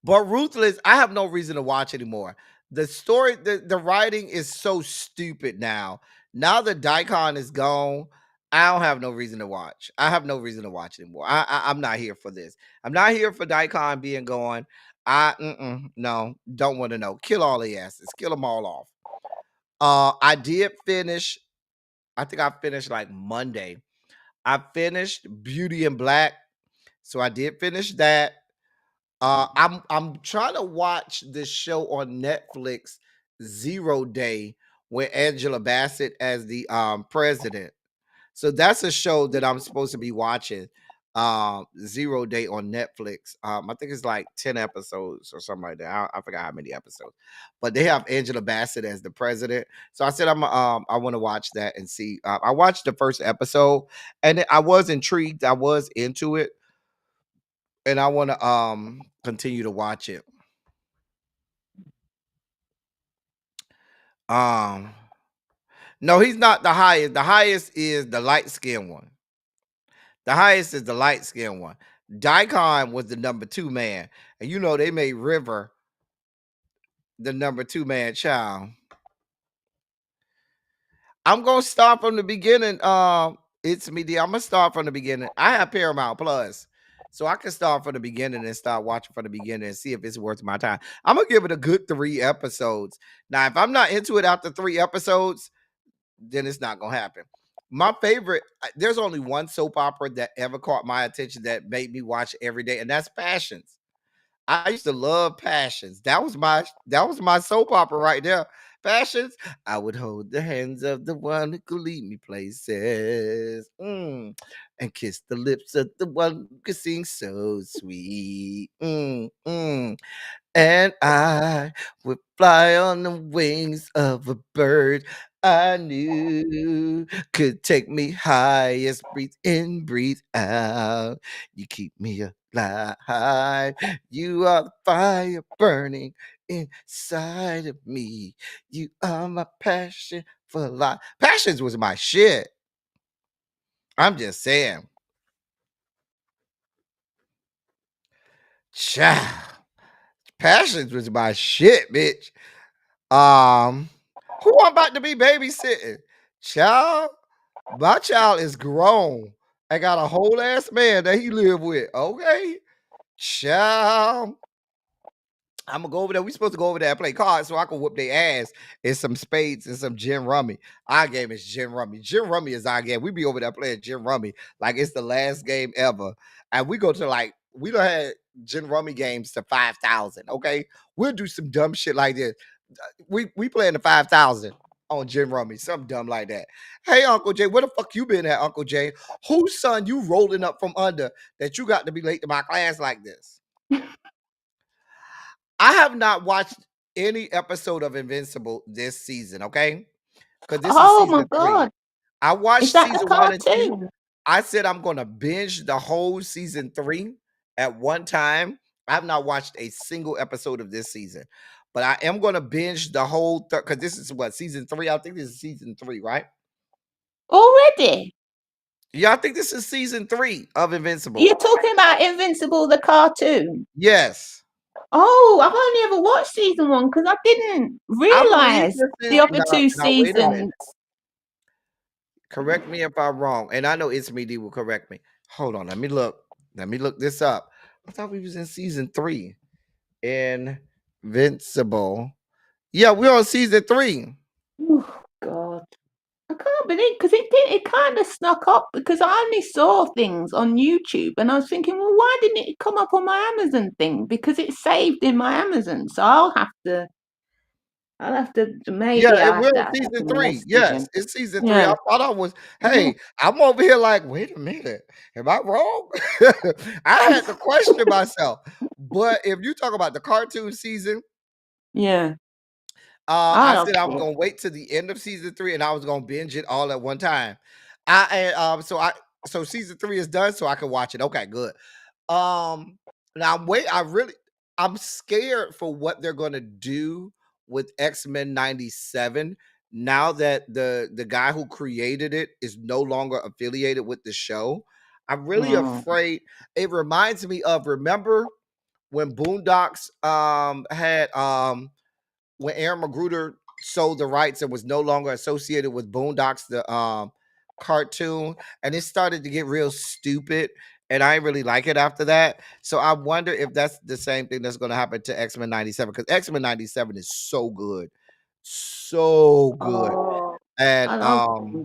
But Ruthless, I have no reason to watch anymore. The story, the writing is so stupid now. Now that Daikon is gone, I don't have no reason to watch. I have no reason to watch anymore. I'm not here for this. I'm not here for Daikon being gone. No, don't want to know. Kill all the asses. Kill them all off. I did finish. I think I finished like Monday. I finished Beauty in Black, so I did finish that. I'm trying to watch this show on Netflix, Zero Day, with Angela Bassett as the president. So that's a show that I'm supposed to be watching. Zero Day on Netflix. I think it's like 10 episodes or something like that. I forgot how many episodes, but they have Angela Bassett as the president. So I said I want to watch that and see. I watched the first episode and I was intrigued. I was into it, and I want to continue to watch it. Um, no, he's not the highest. The highest is the light skinned one. The highest is the light skinned one. Daikon was the number 2 man, and you know they made River the number 2 man child. I'm gonna start from the beginning. It's me, D. I'm gonna start from the beginning. I have Paramount Plus, so I can start from the beginning and start watching from the beginning and see if it's worth my time. I'm gonna give it a good 3 episodes. Now, if I'm not into it after 3 episodes, then it's not gonna happen. My favorite, there's only one soap opera that ever caught my attention that made me watch every day, and that's Passions. I used to love Passions. That was my soap opera right there. Passions. I would hold the hands of the one who could lead me places, and kiss the lips of the one who could sing so sweet. And I would fly on the wings of a bird I knew could take me highest. Breathe in, breathe out. You keep me alive. You are the fire burning inside of me. You are my passion for life. Passions was my shit. I'm just saying. Child. Passions was my shit, bitch. Who I'm about to be babysitting? Child, my child is grown. I got a whole ass man that he live with. Okay, child. I'm gonna go over there. We supposed to go over there and play cards so I can whoop their ass in some spades and some gin rummy. Our game is gin rummy. Gin rummy is our game. We be over there playing gin rummy like it's the last game ever. And we go to we don't have gin rummy games to 5,000. Okay, we'll do some dumb shit like this. We playing the 5,000 on gin rummy, something dumb like that. Hey, Uncle Jay, where the fuck you been at, Uncle Jay? Whose son you rolling up from under that you got to be late to my class like this? I have not watched any episode of Invincible this season, okay? Because this is Oh my season 3. God. I watched Is that the season 1 and 2. cartoon? I said I'm gonna binge the whole season 3 at one time. I have not watched a single episode of this season, but I am gonna binge the whole because this is what season 3. I think this is season 3, right? Already? Yeah, I think this is season 3 of Invincible. You're talking about Invincible, the cartoon? Yes. Oh, I've only ever watched season 1 because I didn't realize the other 2 seasons. Correct me if I'm wrong, and I know It's Me D will correct me. Hold on, let me look. Let me look this up. I thought we was in season 3. Invincible. Yeah, we're on season 3. Oh God. I can't believe because it kind of snuck up because I only saw things on YouTube and I was thinking, well, why didn't it come up on my Amazon thing? Because it's saved in my Amazon, so I'll have to maybe Yeah, I'll we're have to on add that season to my 3. list Yes, again. it's season 3. Yeah. I thought I was. Yeah. Hey, I'm over here like, wait a minute, am I wrong? I had to question myself. But if you talk about the cartoon season, Yeah. I said I was it. gonna wait to the end of season 3 and I was gonna binge it all at one time. So season 3 is done, so I can watch it. Okay, good. Now I'm scared for what they're gonna do with X-Men 97 now that the guy who created it is no longer affiliated with the show. I'm really afraid. It reminds me of, remember when Boondocks had when Aaron Magruder sold the rights and was no longer associated with Boondocks, the cartoon, and it started to get real stupid, and I didn't really like it after that. So I wonder if that's the same thing that's going to happen to X-Men 97, because X-Men 97 is so good. So good. And I love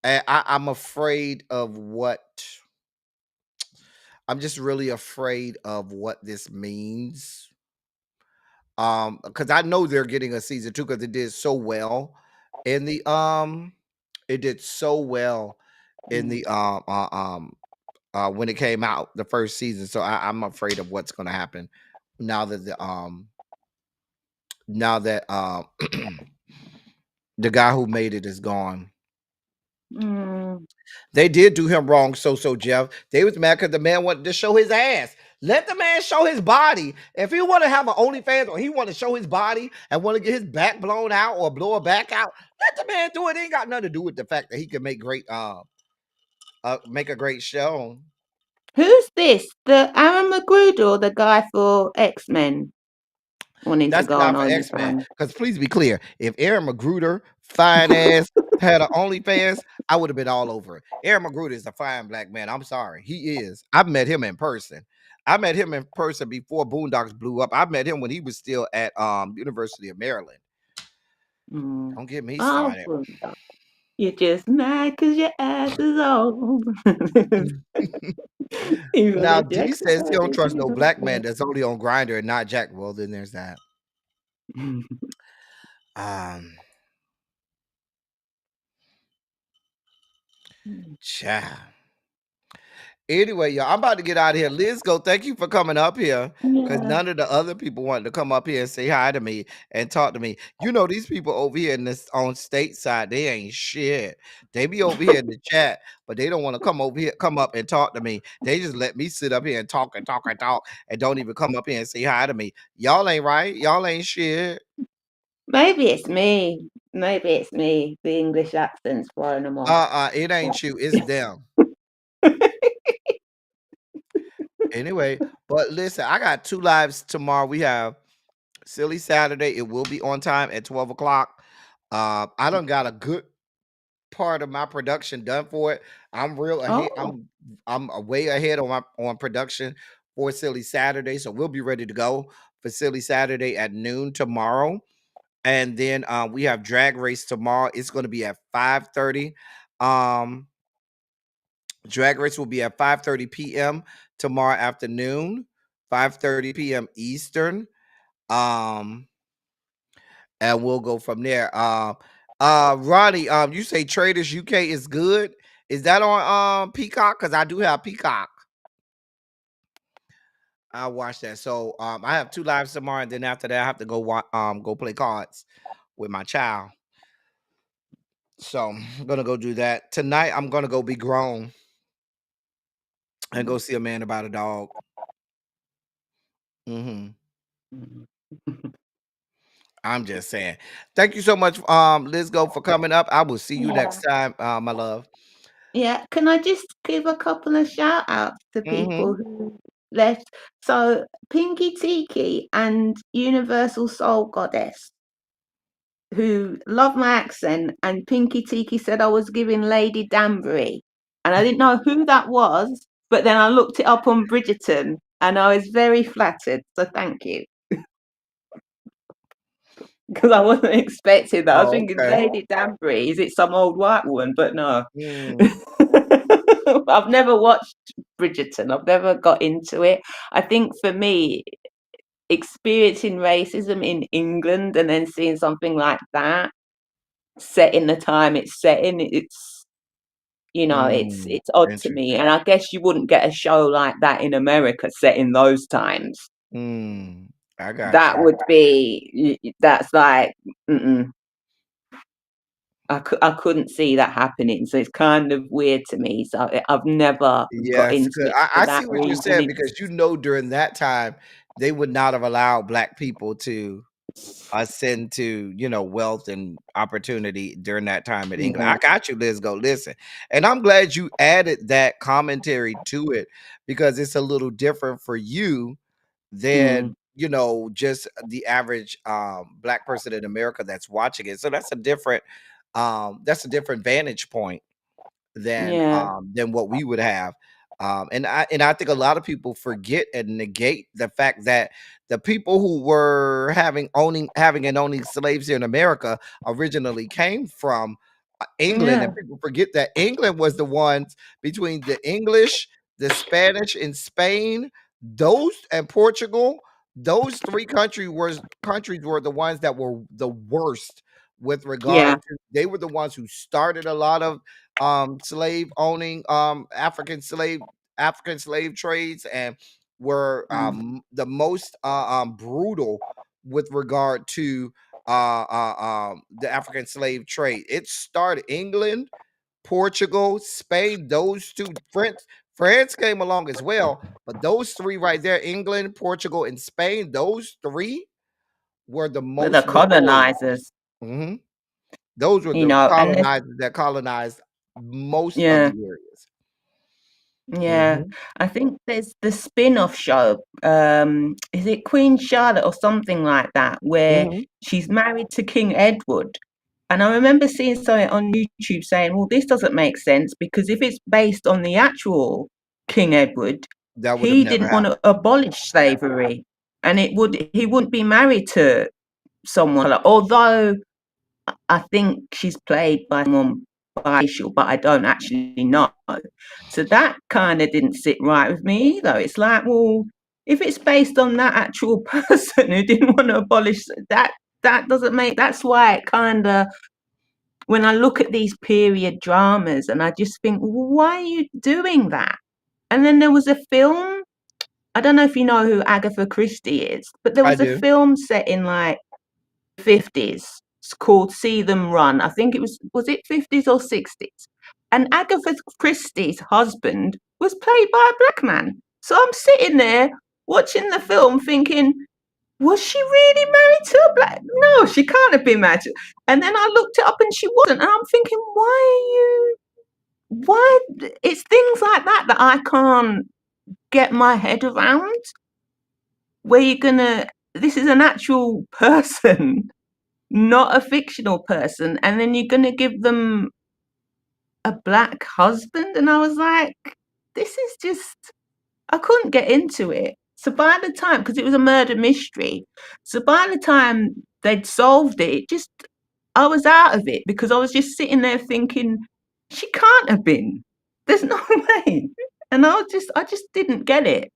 I'm afraid of what I'm just really afraid of what this means. Because I know they're getting a season 2 because it did so well in the it did so well in the when it came out the first season. So I'm afraid of what's going to happen now that now that the guy who made it is gone. Mm. They did do him wrong, so Jeff. They was mad because the man wanted to show his ass. Let the man show his body. If he want to have an OnlyFans or he want to show his body and want to get his back blown out or blow a back out, let the man do it. It ain't got nothing to do with the fact that he can make make a great show. Who's this? The Aaron McGruder or the guy for X-Men wanting to That's the go guy on for X-Men. OnlyFans? Because please be clear, if Aaron McGruder, fine ass, had an OnlyFans, I would have been all over it. Aaron McGruder is a fine black man. I'm sorry. He is. I've met him in person. I met him in person before Boondocks blew up. I met him when he was still at University of Maryland. Mm. Don't get me Oh, started. you're just mad because your ass is old. Even Now a D Jack says he don't trust no black man Daniels. that's only on Grinder and not Jack. Well, then there's that. Child. Anyway, y'all, I'm about to get out of here. Liz, go. Thank you for coming up here because Yeah. none of the other people wanted to come up here and say hi to me and talk to me. You know, these people over here in this on stateside, they ain't shit. They be over here in the chat, but they don't want to come over here, come up and talk to me. They just let me sit up here and talk and talk and talk and don't even come up here and say hi to me. Y'all ain't right. Y'all ain't shit. Maybe it's me. Maybe it's me. The English accent's throwing them off. It ain't you. It's them. Anyway, but listen, I got 2 lives tomorrow. We have Silly Saturday. It will be on time at 12 o'clock. I done got a good part of my production done for it. I'm real ahead. Oh, I'm way ahead on production for Silly Saturday. So we'll be ready to go for Silly Saturday at noon tomorrow. And then we have Drag Race tomorrow. It's going to be at 5:30. Drag Race will be at 5:30 p.m. tomorrow afternoon, 5:30 p.m. Eastern. Um, and we'll go from there. Ronnie, you say Traders UK is good. Is that on Peacock? Because I do have Peacock. I'll watch that. So I have 2 lives tomorrow, and then after that, I have to go play cards with my child. So I'm gonna go do that tonight. I'm gonna go be grown and go see a man about a dog. Mm-hmm. I'm just saying. Thank you so much, Liz Go, for coming up. I will see you next yeah. time, my love. Yeah. Can I just give a couple of shout outs to people Mm-hmm. who left? So, Pinky Tiki and Universal Soul Goddess, who love my accent, and Pinky Tiki said I was giving Lady Danbury. And I didn't know who that was, but then I looked it up on Bridgerton and I was very flattered. So, thank you. Because I wasn't expecting that. I was Oh, thinking, okay. Lady Danbury, is it some old white woman? But no. Mm, I've never watched Bridgerton. I've never got into it. I think for me, experiencing racism in England and then seeing something like that set in the time it's set in, it's it's odd to me. interesting. And I guess you wouldn't get a show like that in America set in those times. Mm, I got That you. would be that's like mm-mm. I couldn't see that happening. So it's kind of weird to me. So I've never got Yes, into 'cause it for I that see what you're reason. saying because during that time they would not have allowed black people to ascend to wealth and opportunity during that time in England. Yeah, I got you, Liz. Go listen, and I'm glad you added that commentary to it because it's a little different for you mm, than just the average black person in America that's watching it. So that's a different vantage point yeah, than what we would have. And I think a lot of people forget and negate the fact that the people who were having and owning slaves here in America originally came from England, yeah, and people forget that England was the ones between the English, the Spanish, and Spain, those and Portugal. Those countries were the ones that were the worst with regard yeah, to. They were the ones who started a lot of slave owning, African slave African slave trades and were the most brutal with regard to the African slave trade. It started England, Portugal, Spain, those two. France came along as well, but those three right there, England, Portugal, and Spain, those three were the With the most notorious. colonizers, Those were the and this, colonizers that colonized most of yeah. the areas. Yeah, I think there's the spin-off show. Is it Queen Charlotte or something like that, where she's married to King Edward? And I remember seeing something on YouTube saying, "Well, this doesn't make sense because if it's based on the actual King Edward, That would have he never didn't want happened. to abolish slavery, and he wouldn't be married to someone. Although I think she's played by someone biracial, but I don't actually know. So that kind of didn't sit right with me either. It's like, well, if it's based on that actual person who didn't want to abolish that doesn't make. That's why it kind of, when I look at these period dramas, and I just think, why are you doing that? And then there was a film. I don't know if you know who Agatha Christie is, but there I was a do. film set in like 50s. It's called See Them Run. I think it was it 50s or 60s? And Agatha Christie's husband was played by a black man. So I'm sitting there watching the film thinking, was she really married to a black? No, she can't have been married to. And then I looked it up and she wasn't. And I'm thinking, why? It's things like that I can't get my head around. Where you're gonna, this is an actual person, not a fictional person, and then you're gonna give them a black husband. And I was like, this is just, I couldn't get into it. So by the time, because it was a murder mystery, so by the time they'd solved it, I was out of it because I was just sitting there thinking, she can't have been, there's no way. And I just didn't get it.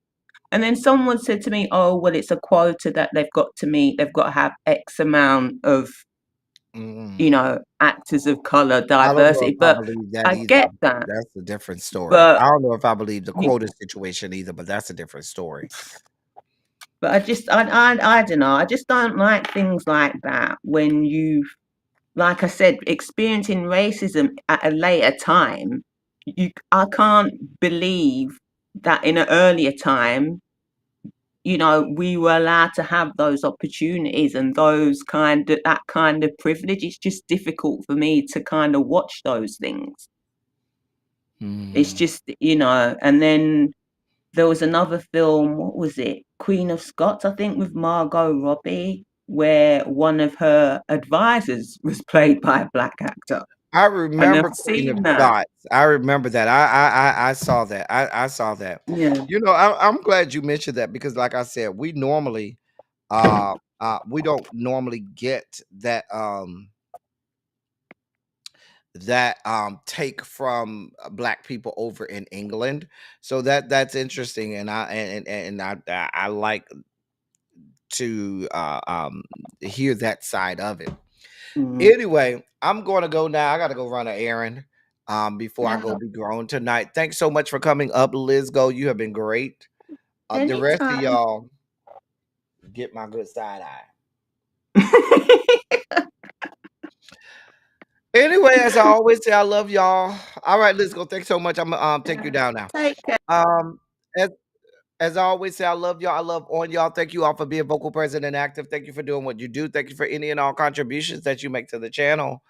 And then someone said to me, oh, well, it's a quota that they've got to meet. They've got to have X amount of, actors of color, I don't know diversity. if I But believe that I either. get that. That's a different story. But I don't know if I believe the you, quota situation either, but that's a different story. but I don't know. I just don't like things like that when you, like I said, experiencing racism at a later time. I can't believe that in an earlier time, we were allowed to have those opportunities and that kind of privilege. It's just difficult for me to kind of watch those things. It's just, and then there was another film, what was it? Queen of Scots, I think, with Margot Robbie, where one of her advisors was played by a black actor. I I never remember Queen of seen that. Scots. I remember that. I saw that. I saw that. Yeah. I'm glad you mentioned that because, like I said, we normally, we don't normally get that take from black people over in England. So that's interesting, and I like to hear that side of it. Anyway, I'm going to go now. I got to go run an errand before I go be grown tonight. Thanks so much for coming up, Liz. Go. You have been great. The rest of Anytime. y'all get my good side eye. Anyway, as I always say, I love y'all. All right, let's go. Thanks so much. I'm gonna take you down now. Take care. As I always say, I love y'all. I love on y'all. Thank you all for being vocal, present, and active. Thank you for doing what you do. Thank you for any and all contributions that you make to the channel.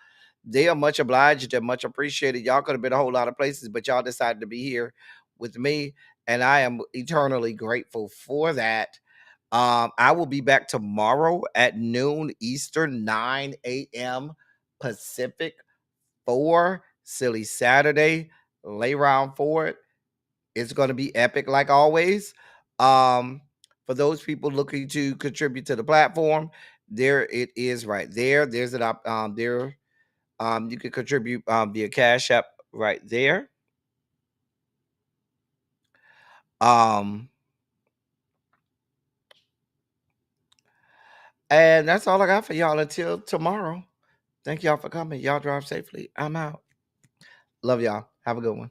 They are much obliged. They're much appreciated. Y'all could have been a whole lot of places, but y'all decided to be here with me, and I am eternally grateful for that. I will be back tomorrow at noon Eastern, 9 a.m. Pacific, for Silly Saturday. Lay around for it. It's going to be epic like always. For those people looking to contribute to the platform, there it is right there. There's an there. You can contribute via Cash App right there. And that's all I got for y'all until tomorrow. Thank y'all for coming. Y'all drive safely. I'm out. Love y'all. Have a good one.